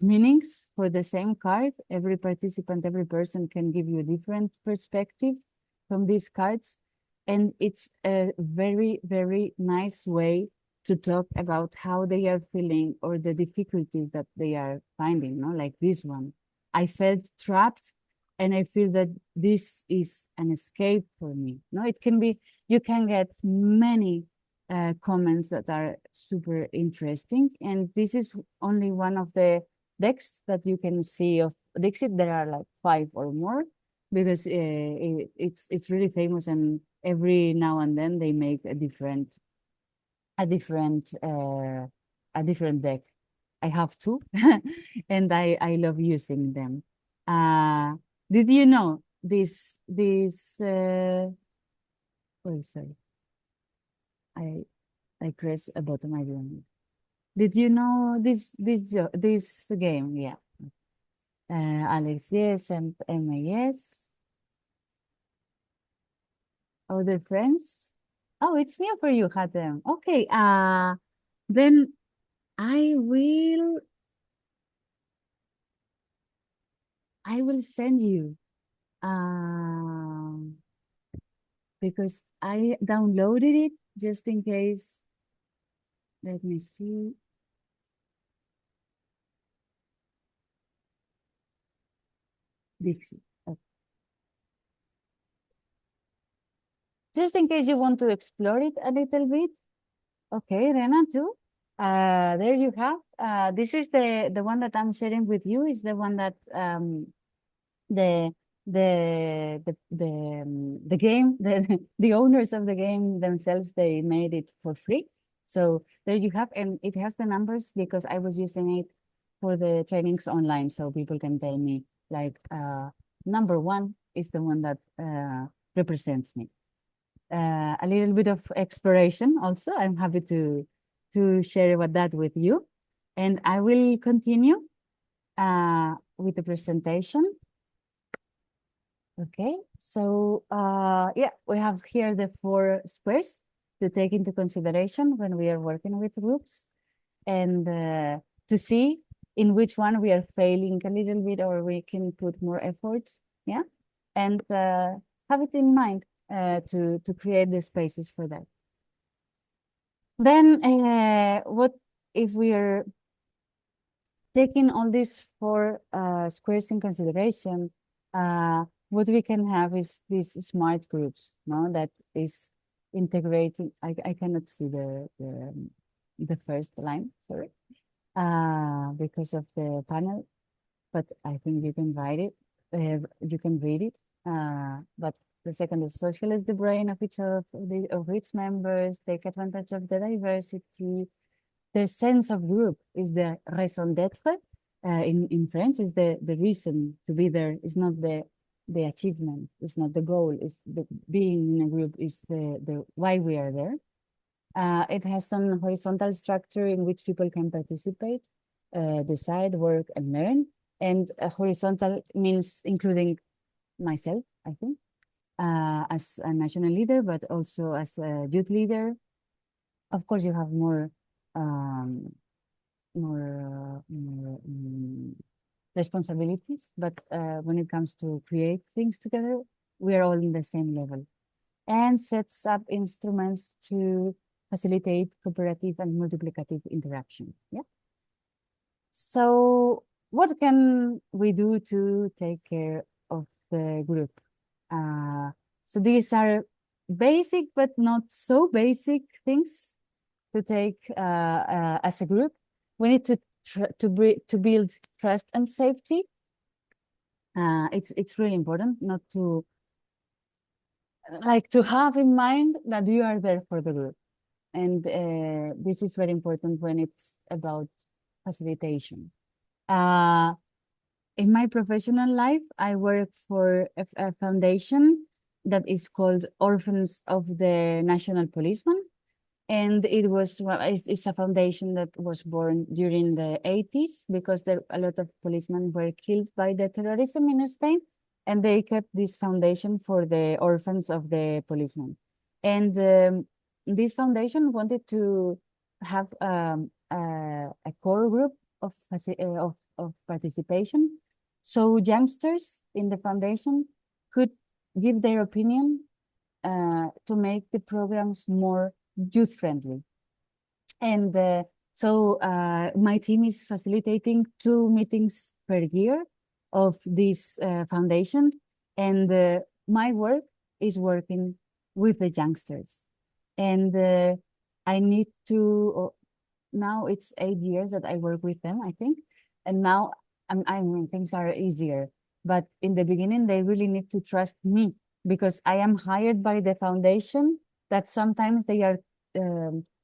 meanings for the same card. Every participant, every person can give you a different perspective from these cards. And it's a very, very nice way to talk about how they are feeling or the difficulties that they are finding, no? Like this one. I felt trapped, and I feel that this is an escape for me. No, it can be, you can get many comments that are super interesting. And this is only one of the decks that you can see of Dixit. There are like 5 or more, because it's really famous, and every now and then they make a different a different deck. I have 2 and I love using them. Did you know this oh, sorry, I press a button I didn't. Did you know this game? Yeah. Alex, yes, and Emma, yes. Other friends? Oh, it's new for you, Hatem. Okay, then I will send you um because I downloaded it just in case. Let me see. Dixie. Okay. Just in case you want to explore it a little bit. Okay, Rena too. There you have. This is the one that I'm sharing with you. Is the one that the the game the owners of the game themselves, they made it for free. So there you have, and it has the numbers because I was using it for the trainings online, so people can tell me like number one is the one that represents me. A little bit of exploration also. I'm happy to share about that with you, and I will continue with the presentation. Okay, so yeah, we have here the 4 squares to take into consideration when we are working with groups, and to see in which one we are failing a little bit or we can put more effort, yeah, and have it in mind to create the spaces for that. Then what if we are taking all these 4 squares in consideration, what we can have is these smart groups, no, that is integrating. I cannot see the first line, sorry, because of the panel, but I think you can write it, you can read it. But the second is social is the brain of each of its members, take advantage of the diversity. The sense of group is the raison d'être. In French, is the reason to be there. Is not the achievement. It's not the goal. It's the being in a group is the why we are there. It has some horizontal structure in which people can participate, decide, work, and learn. And horizontal means including myself, I think, as a national leader, but also as a youth leader. Of course, you have more responsibilities, but when it comes to create things together, we are all in the same level, and sets up instruments to facilitate cooperative and multiplicative interaction. Yeah. So what can we do to take care of the group? So these are basic, but not so basic things to take as a group. We need to build trust and safety. It's really important not to to have in mind that you are there for the group, and this is very important when it's about facilitation. In my professional life, I work for a foundation that is called Orphans of the National Policeman. And it's a foundation that was born during the 80s because a lot of policemen were killed by the terrorism in Spain. And they kept this foundation for the orphans of the policemen. And this foundation wanted to have a core group of participation. So youngsters in the foundation could give their opinion to make the programs more youth friendly. And so my team is facilitating 2 meetings per year of this foundation. And my work is working with the youngsters. And I need to, now it's 8 years that I work with them, I think. And now I mean, things are easier. But in the beginning, they really need to trust me because I am hired by the foundation that sometimes they are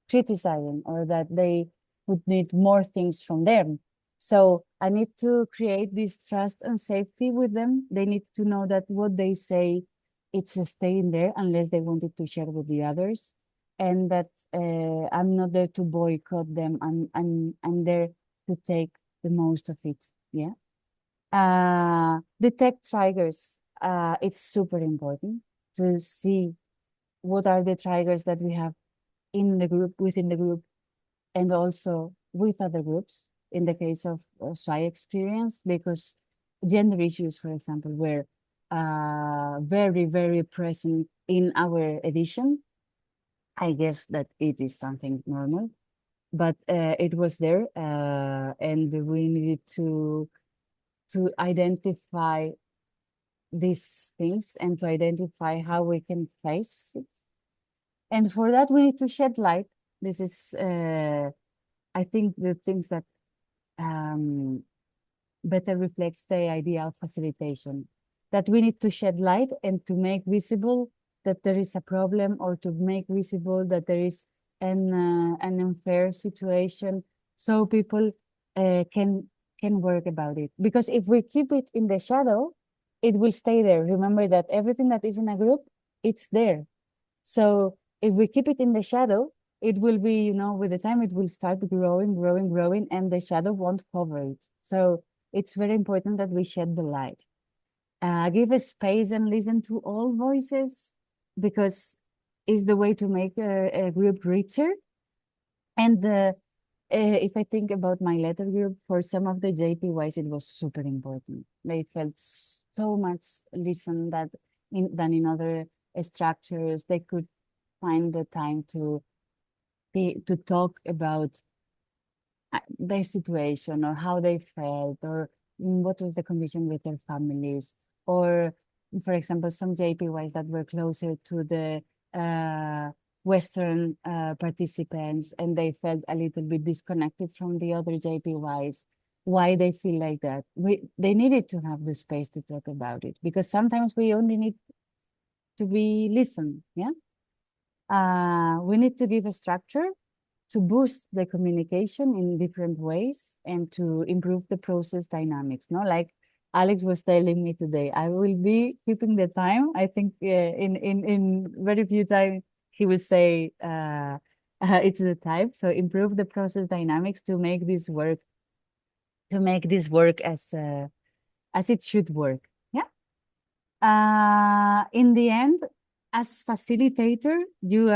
criticizing or that they would need more things from them. So I need to create this trust and safety with them. They need to know that what they say, it's staying there unless they wanted to share with the others. And that I'm not there to boycott them. I'm there to take the most of it. Yeah. Detect triggers. It's super important to see what are the triggers that we have in the group, within the group, and also with other groups. In the case of SWY experience, because gender issues, for example, were very, very present in our edition. I guess that it is something normal, but it was there, and we needed to identify these things and to identify how we can face it. And for that, we need to shed light. This is, I think, the things that better reflects the idea of facilitation, that we need to shed light and to make visible that there is a problem, or to make visible that there is an unfair situation, so people can work about it. Because if we keep it in the shadow, it will stay there. Remember that everything that is in a group, it's there. So if we keep it in the shadow, it will be, you know, with the time it will start growing, and the shadow won't cover it. So it's very important that we shed the light. Give a space and listen to all voices, because it's the way to make a group richer. And if I think about my letter group, for some of the JPYs, it was super important. They felt so much listened than in other structures. They could find the time to talk about their situation, or how they felt, or what was the condition with their families, or for example, some JPYs that were closer to the Western participants, and they felt a little bit disconnected from the other JPYs. Why they feel like that? They needed to have the space to talk about it, because sometimes we only need to be listened. Yeah. We need to give a structure to boost the communication in different ways and to improve the process dynamics. No, like Alex was telling me today, I will be keeping the time. I think in very few time he will say it's the time. So improve the process dynamics to make this work, as it should work. Yeah. In the end, as facilitator, you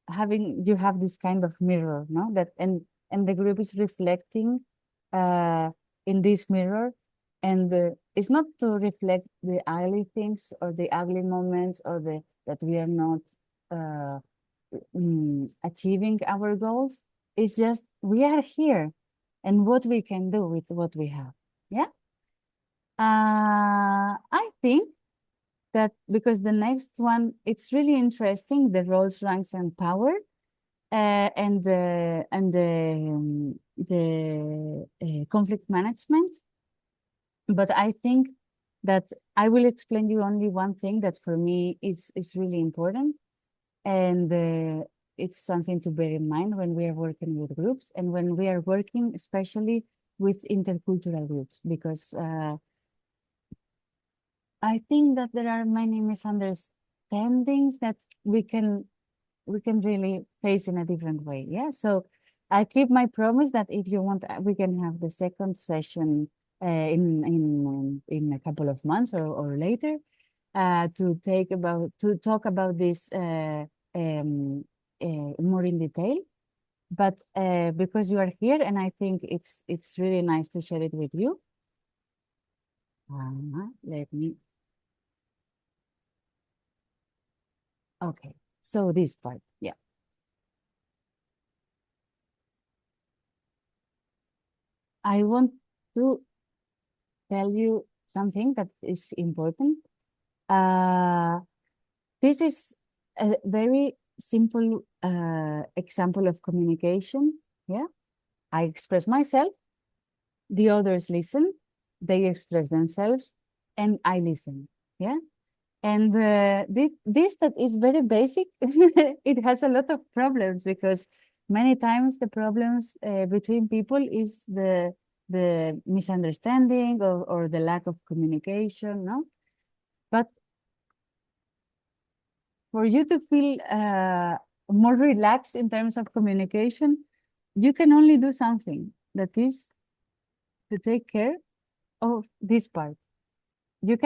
have this kind of mirror, no? That and the group is reflecting in this mirror, and it's not to reflect the ugly things or the ugly moments, or that we are not achieving our goals. It's just we are here, and what we can do with what we have. Yeah. I think that because the next one, it's really interesting, the roles, ranks, and power, and the conflict management. But I think that I will explain you only one thing that for me is really important, and it's something to bear in mind when we are working with groups, and when we are working especially with intercultural groups, because I think that there are many misunderstandings that we can really face in a different way. Yeah. So I keep my promise that if you want, we can have the second session in a couple of months or later to talk about this more in detail. But because you are here, and I think it's really nice to share it with you. Let me. Okay, so this part, yeah. I want to tell you something that is important. This is a very simple example of communication. Yeah, I express myself, the others listen, they express themselves, and I listen. Yeah. And this that is very basic, it has a lot of problems, because many times the problems between people is the misunderstanding or the lack of communication, no? But for you to feel more relaxed in terms of communication, you can only do something, that is to take care of this part. You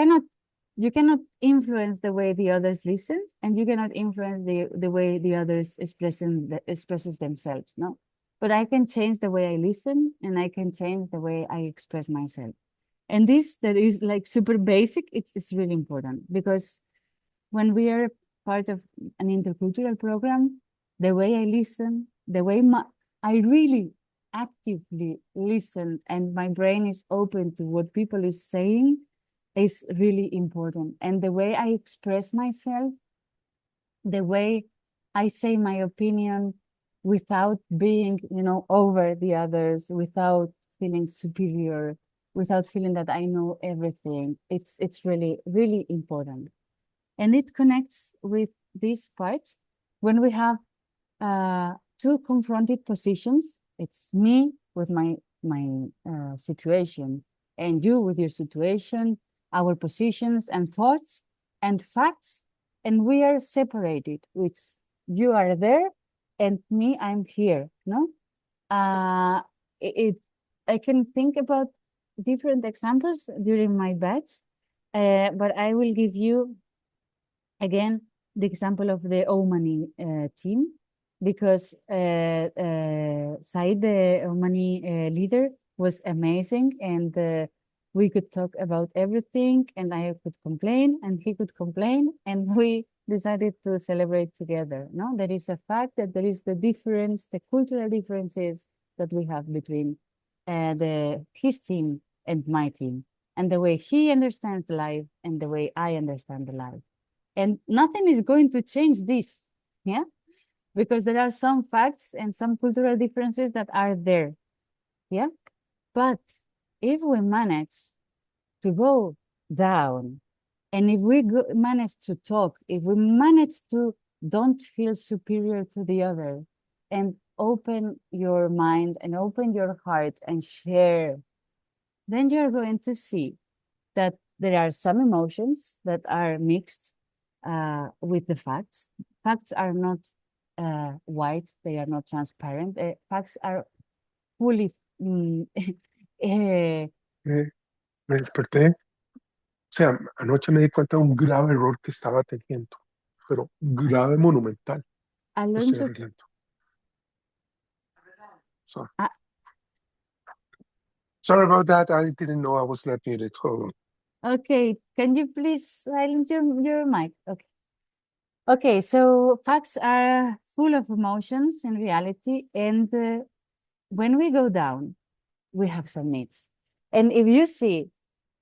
cannot influence the way the others listen, and you cannot influence the way the others expresses themselves, no? But I can change the way I listen, and I can change the way I express myself. And this that is like super basic, it's really important, because when we are part of an intercultural program, the way I listen, the way I really actively listen, and my brain is open to what people is saying, is really important. And the way I express myself, the way I say my opinion without being, over the others, without feeling superior, without feeling that I know everything. It's really, really important. And it connects with this part when we have two confronted positions. It's me with my situation, and you with your situation, our positions and thoughts and facts, and we are separated. It's you are there, and me, I'm here. No, it I can think about different examples during my bets, but I will give you again the example of the Omani team, because Said, the Omani leader, was amazing, and we could talk about everything, and I could complain, and he could complain, and we decided to celebrate together. No, there is a fact that there is the difference, the cultural differences that we have between his team and my team, and the way he understands life and the way I understand the life. And nothing is going to change this, yeah? Because there are some facts and some cultural differences that are there, yeah? But if we manage to go down, and if we manage to talk, if we manage to don't feel superior to the other, and open your mind and open your heart and share, then you're going to see that there are some emotions that are mixed with the facts. Facts are not white, they are not transparent. Facts are fully. Me desperté. O sea, anoche me di cuenta de un grave error que estaba teniendo, pero grave, monumental. Lo estoy Alonso, arreglando. Sorry. Sorry about that. I didn't know I was not muted. Hold on. okay, can you please silence your mic? Okay. Okay, so facts are full of emotions in reality, and when we go down, we have some needs. And if you see,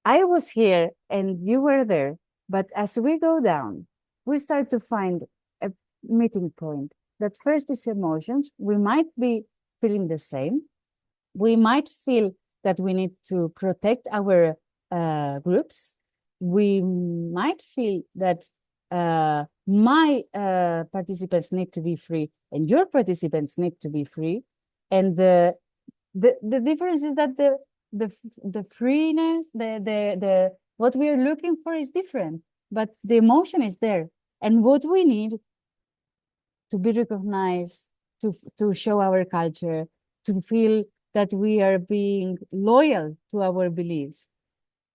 I was here and you were there, but as we go down, we start to find a meeting point. That first is emotions. We might be feeling the same. We might feel that we need to protect our groups. We might feel that my participants need to be free and your participants need to be free. And the difference is that the freeness, the what we are looking for is different, but the emotion is there. And what we need to be recognized, to show our culture, to feel that we are being loyal to our beliefs.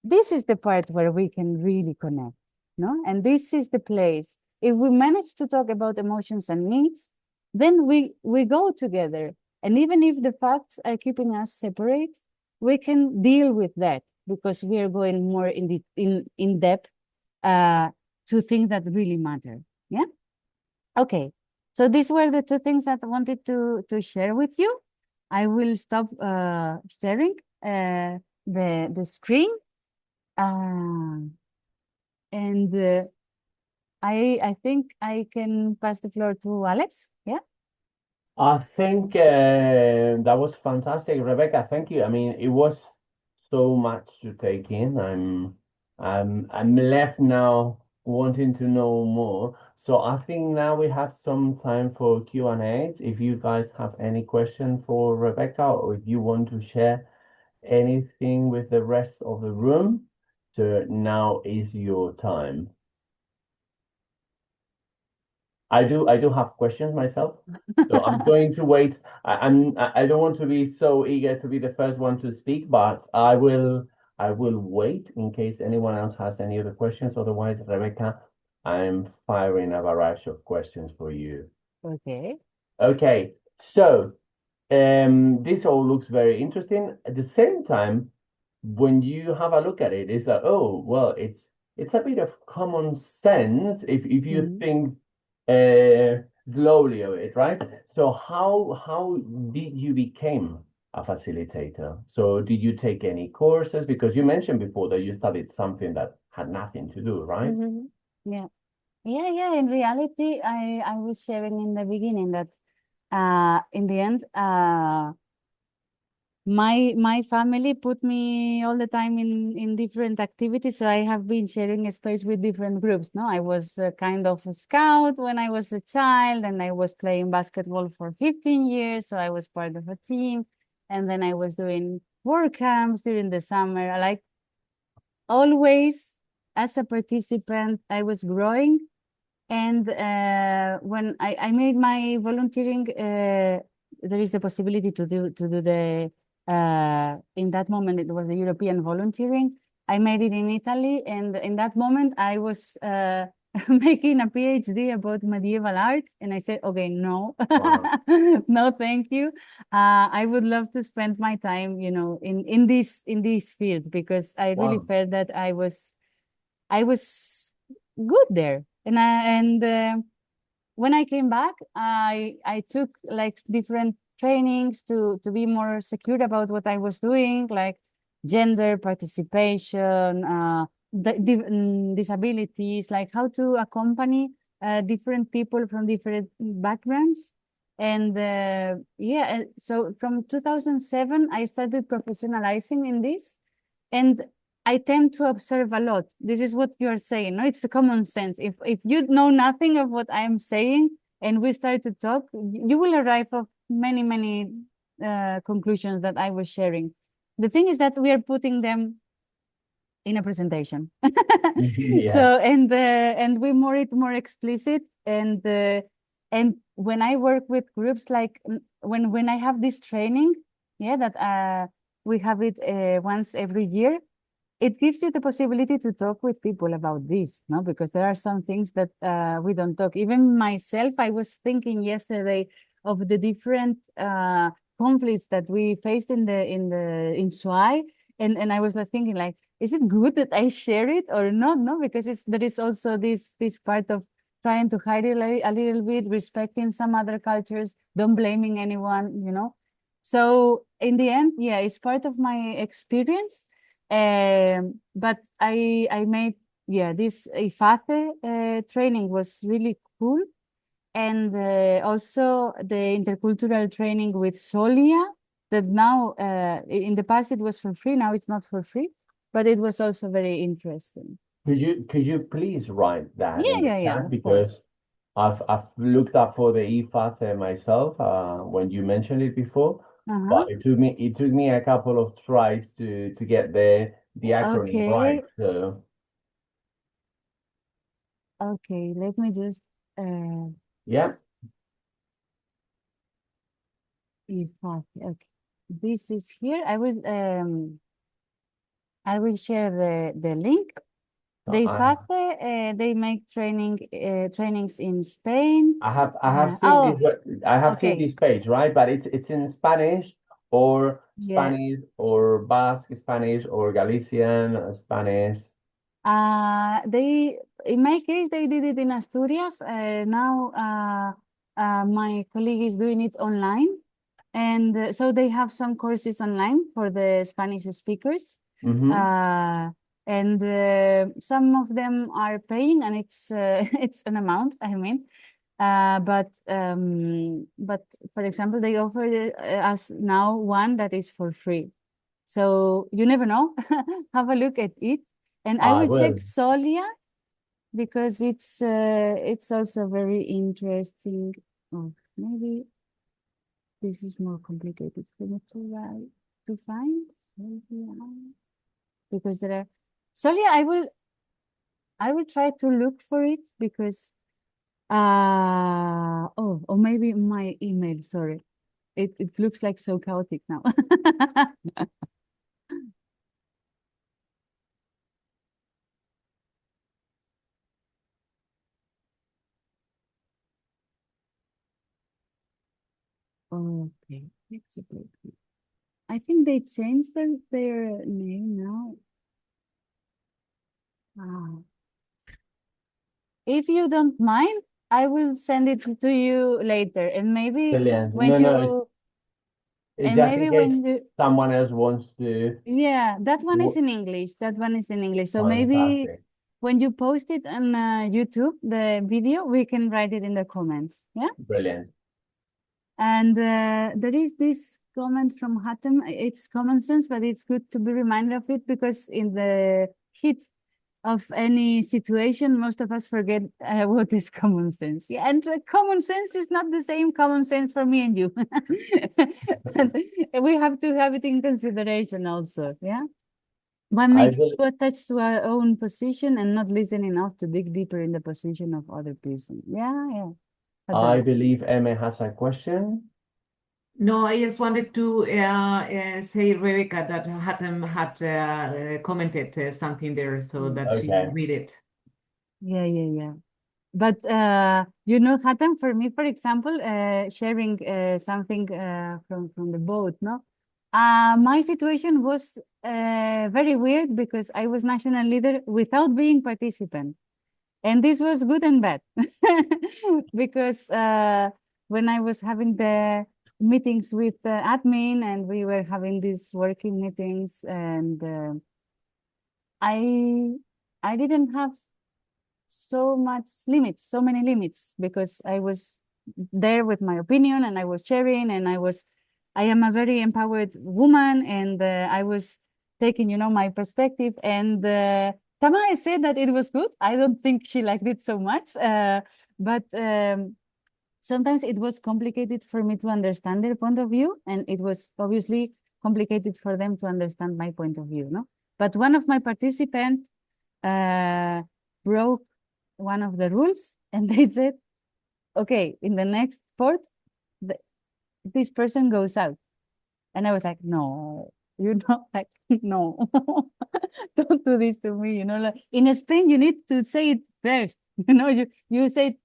This is the part where we can really connect, no? And this is the place. If we manage to talk about emotions and needs, then we go together. And even if the facts are keeping us separate, we can deal with that because we are going more in depth to things that really matter. Yeah. Okay. So these were the two things that I wanted to share with you. I will stop sharing the screen. And I think I can pass the floor to Alex. Yeah. I think that was fantastic, Rebecca. Thank you. I mean, it was so much to take in. I'm left now wanting to know more. So I think now we have some time for Q&As. If you guys have any question for Rebecca, or if you want to share anything with the rest of the room, so now is your time. I do have questions myself, so I'm going to wait. I don't want to be so eager to be the first one to speak, but I will wait in case anyone else has any other questions. Otherwise, Rebecca, I'm firing a barrage of questions for you. Okay. Okay, so this all looks very interesting. At the same time, when you have a look at it, it's like, oh, well, it's a bit of common sense if you think slowly of it, right? So how did you become a facilitator. So did you take any courses? Because you mentioned before that you studied something that had nothing to do, right? Yeah. Yeah. In reality, I was sharing in the beginning that in the end, my family put me all the time in different activities, so I have been sharing a space with different groups. No, I was kind of a scout when I was a child, and I was playing basketball for 15 years, so I was part of a team, and then I was doing work camps during the summer. Like always, as a participant, I was growing, and when I made my volunteering, there is the possibility to do the in that moment it was the European volunteering. I made it in Italy, and in that moment I was making a PhD about medieval art, and I said, okay, no, Wow. no, thank you. I would love to spend my time, in this field, because I really Wow. felt that I was good there. And when I came back, I took like different trainings to be more secure about what I was doing, like gender participation, disabilities, like how to accompany different people from different backgrounds. And so from 2007, I started professionalizing in this. And I tend to observe a lot. This is what you're saying. No, it's a common sense. If you know nothing of what I'm saying and we start to talk, you will arrive at many conclusions that I was sharing. The thing is that we are putting them in a presentation. Yeah. So and we more explicit, and when I work with groups, like when I have this training, that we have it once every year, it gives you the possibility to talk with people about this, no? Because there are some things that we don't talk. Even myself, I was thinking yesterday of the different conflicts that we faced in SWY, and I was like thinking, like, is it good that I share it or not? No, because there is also this part of trying to hide it a little bit, respecting some other cultures, don't blaming anyone. So in the end, yeah, it's part of my experience. But I made, this IFACE training was really cool. And also the intercultural training with Solia, that now in the past it was for free, now it's not for free, but it was also very interesting. Could you please write that in the Yeah, chat, of course. because I've looked up for the IFACE myself when you mentioned it before, but it took me a couple of tries to get the acronym right. Okay, So okay, let me just yeah, IFACE, okay. This is here. I will share the link. so The I IFACE, they make trainings in Spain. I have seen Oh, this okay. page, right? But it's in Spanish Yeah. or Basque Spanish or Galician Spanish. They, in my case, they did it in Asturias. Now, my colleague is doing it online. And so they have some courses online for the Spanish speakers. Mm-hmm. And some of them are paying, and it's it's an amount, I mean. But for example, they offer us now one that is for free. So you never know. Have a look at it. And I I will check will. Solia, because it's also very interesting. Oh, maybe this is more complicated for me to find. Solia, because there are Solia, I will try to look for it, because or maybe my email, sorry. It looks like so chaotic now. Okay, exactly. I think they changed their name now. Ah. If you don't mind, I will send it to you later, and maybe Brilliant. when No, no, you It's And just in maybe case when you, someone else wants to. yeah, that one is in English. That one is in English. So maybe Fantastic. when you post it on YouTube, the video, we can write it in the comments. Yeah. Brilliant. And there is this comment from Hatem. It's common sense, but it's good to be reminded of it because in the heat of any situation, most of us forget what is common sense. Yeah, and common sense is not the same common sense for me and you. We have to have it in consideration also. Yeah. What I makes will, you attached to our own position and not listen enough to dig deeper in the position of other person. Yeah, yeah. I Hatem. believe Emma has a question. No, I just wanted to say, Rebecca, that Hatem had commented something there so that she Okay. would read it. Yeah, yeah, yeah. But you know, Hatem, for me, for example, sharing something from the boat, no? My situation was very weird because I was national leader without being participant. And this was good and bad because when I was having the meetings with the admin and we were having these working meetings and I I didn't have so many limits because I was there with my opinion and I was sharing and I am a very empowered woman and I was taking, you know, my perspective and Tamara said that it was good. I don't think she liked it so much, but sometimes it was complicated for me to understand their point of view and it was obviously complicated for them to understand my point of view, no? But one of my participants broke one of the rules and they said, okay, in the next sport, this person goes out. And I was like, no, you know, like, no, don't do this to me. You know, like in Spain, you need to say it first. You know, you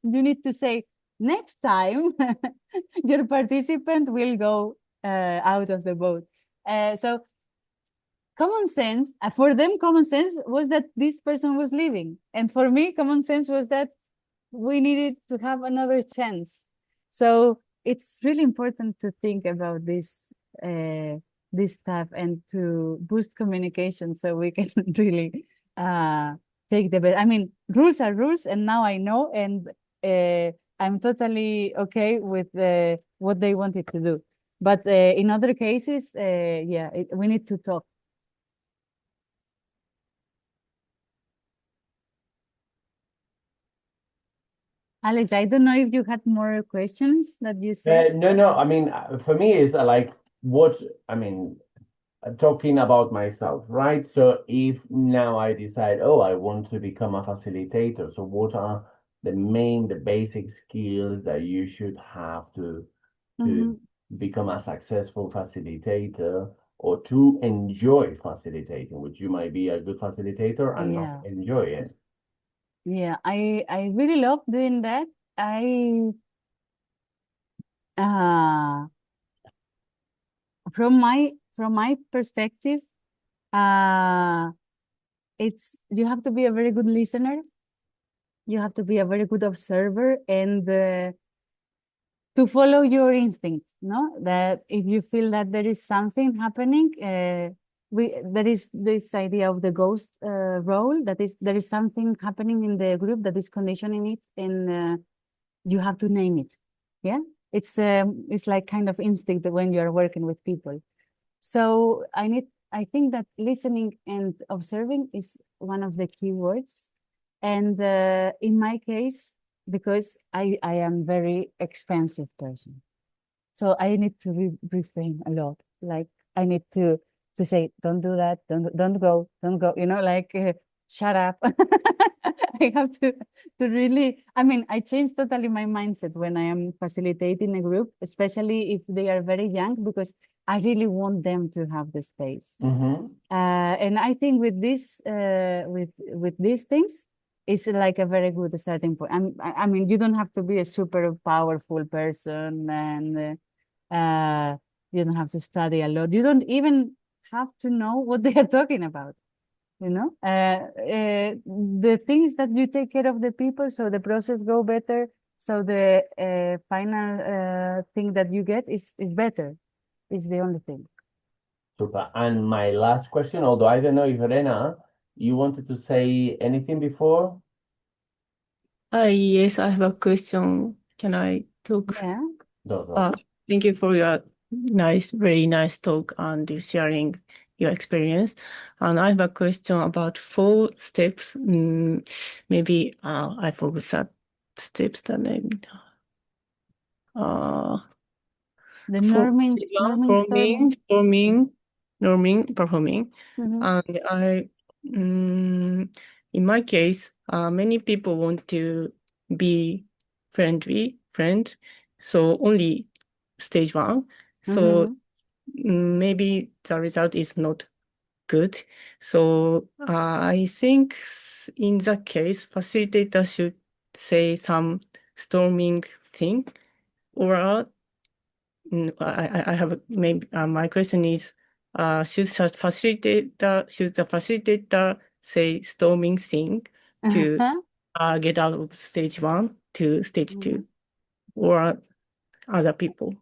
need to say next time your participant will go out of the boat. So common sense for them, common sense was that this person was leaving, and for me, common sense was that we needed to have another chance. So it's really important to think about this stuff and to boost communication so we can really take the best. I mean, rules are rules, and now I know, and I'm totally okay with what they wanted to do. But in other cases, yeah, we need to talk. Alex, I don't know if you had more questions that you said. No. I mean, for me, it's like what I mean, talking about myself, right? So if now I decide, oh, I want to become a facilitator, so what are the basic skills that you should have to become a successful facilitator or to enjoy facilitating, which you might be a good facilitator and not Yeah. enjoy it. Yeah, I really love doing that. I uh from my perspective, uh it's you have to be a very good listener. You have to be a very good observer and to follow your instincts, no? That if you feel that there is something happening, there is this idea of the ghost role, that is there is something happening in the group that is conditioning it and you have to name it. Yeah, it's like kind of instinct when you're working with people. So I think that listening and observing is one of the key words. And in my case, because I am very expensive person, so I need to refrain a lot. Like I need to say, don't do that, don't go, don't go. You know, like shut up. I have to really. I mean, I change totally my mindset when I am facilitating a group, especially if they are very young, because I really want them to have the space. Mm-hmm. And I think with this, with these things, it's like a very good starting point. I mean, you don't have to be a super powerful person, and you don't have to study a lot. You don't even have to know what they are talking about. You know, the things that you take care of the people, so the process go better. So the final thing that you get is better. Is the only thing. Super. And my last question, although I don't know if Rena, you wanted to say anything before? Yes, I have a question. Can I talk? Yeah. No. Thank you for your very nice talk and you sharing your experience. And I have a question about 4 steps. Maybe I forgot that steps, the name. The For norming storming. norming, performing. Mhm. And in my case, many people want to be friend, so only stage 1. So maybe the result is not good. So I think in that case, facilitator should say some storming thing, or I have maybe my question is, should the facilitator say storming thing to get out of stage 1 to stage 2, or other people?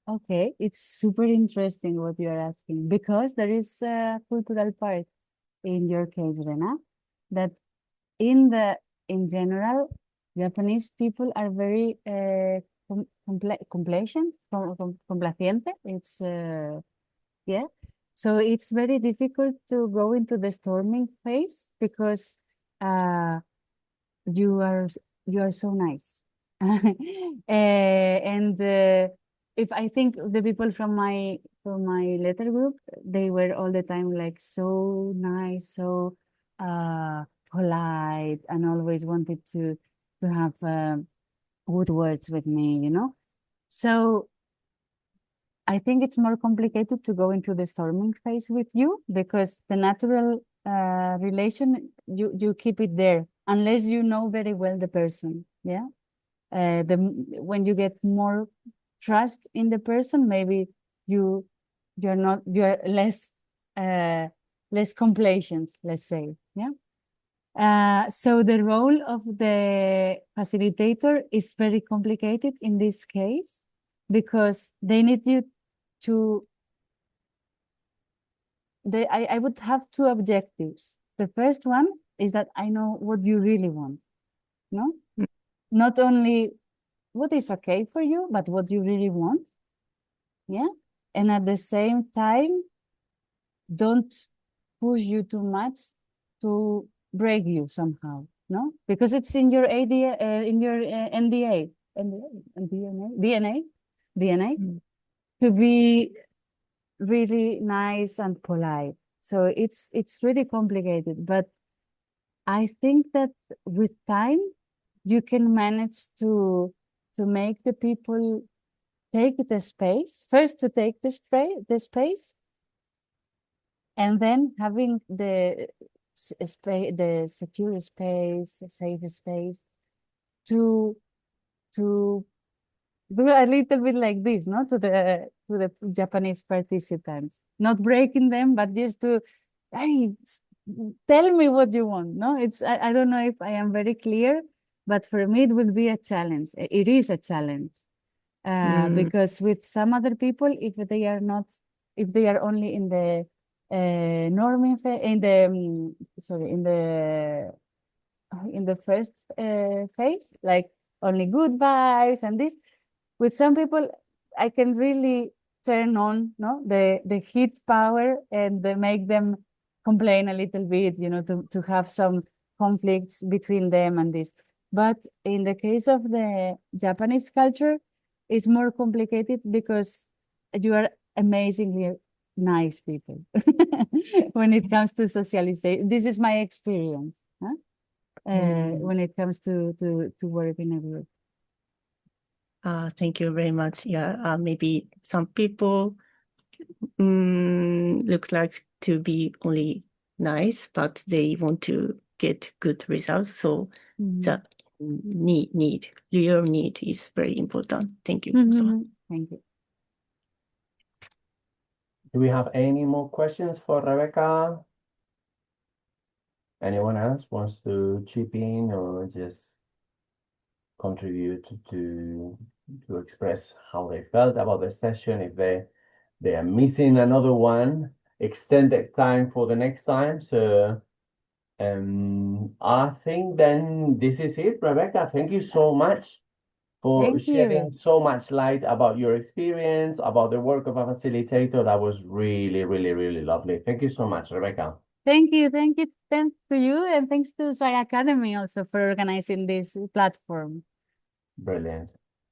Okay, it's super interesting what you are asking because there is a cultural part in your case, Rena, that in general, Japanese people are very complaciente. It's yeah. So it's very difficult to go into the storming phase because uh you are you are so nice. And if I think the people from my letter group, they were all the time like so nice, so polite, and always wanted to have good words with me, you know. So I think it's more complicated to go into the storming phase with you because the natural relation you keep it there unless you know very well the person. Yeah. When you get more trust in the person, maybe you you're less complacent, let's say. Yeah. So the role of the facilitator is very complicated in this case because they need you to I would have 2 objectives. The first one is that I know what you really want. No? Not only what is okay for you, but what you really want. Yeah. And at the same time, don't push you too much to break you somehow. No? Because it's in your ADA, in your NDA, DNA, to be really nice and polite. So it's really complicated, but I think that with time you can manage to make the people take the space first, to take the space, and then having the space, the secure space, safe space, to to do a little bit like this, no, to the Japanese participants, not breaking them, but just to, hey, tell me what you want. No, I don't know if I am very clear, but for me it will be a challenge. It is a challenge because with some other people, if they are not, if they are only in the norming in the sorry in the first phase, like only good vibes and this, with some people I can really turn on the heat power and make them complain a little bit, you know, to have some conflicts between them and this. But in the case of the Japanese culture, it's more complicated because you are amazingly nice people when it comes to socialization. This is my experience, huh? When it comes to work in a group. Thank you very much. Yeah, maybe some people look like to be only nice, but they want to get good results. So the real need is very important. Thank you. Thank you. Do we have any more questions for Rebecca? Anyone else wants to chip in or just contribute to to express how they felt about the session, if they are missing another one, extended time for the next time. So I think then this is it, Rebecca. Thank you so much for Thank shedding you. so much light about your experience, about the work of a facilitator. That was really, really, really lovely. Thank you so much, Rebecca. Thank you. Thank you. Thanks to you, and thanks to SWY Academy also for organizing this platform. Brilliant.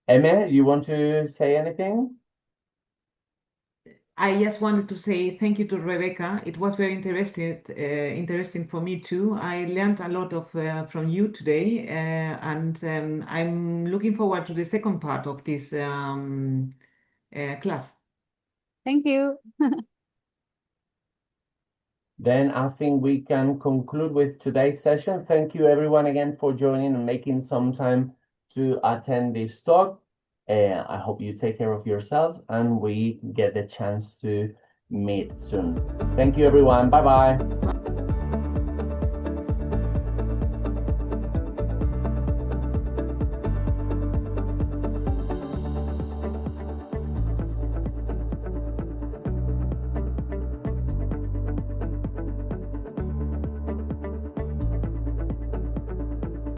Emma, you want to say anything? I just wanted to say thank you to Rebecca. It was very interesting for me too. I learned a lot of from you today, and I'm looking forward to the second part of this class. Thank you. Then I think we can conclude with today's session. Thank you everyone again for joining and making some time to attend this talk. I hope you take care of yourselves and we get the chance to meet soon. Thank you everyone. Bye bye.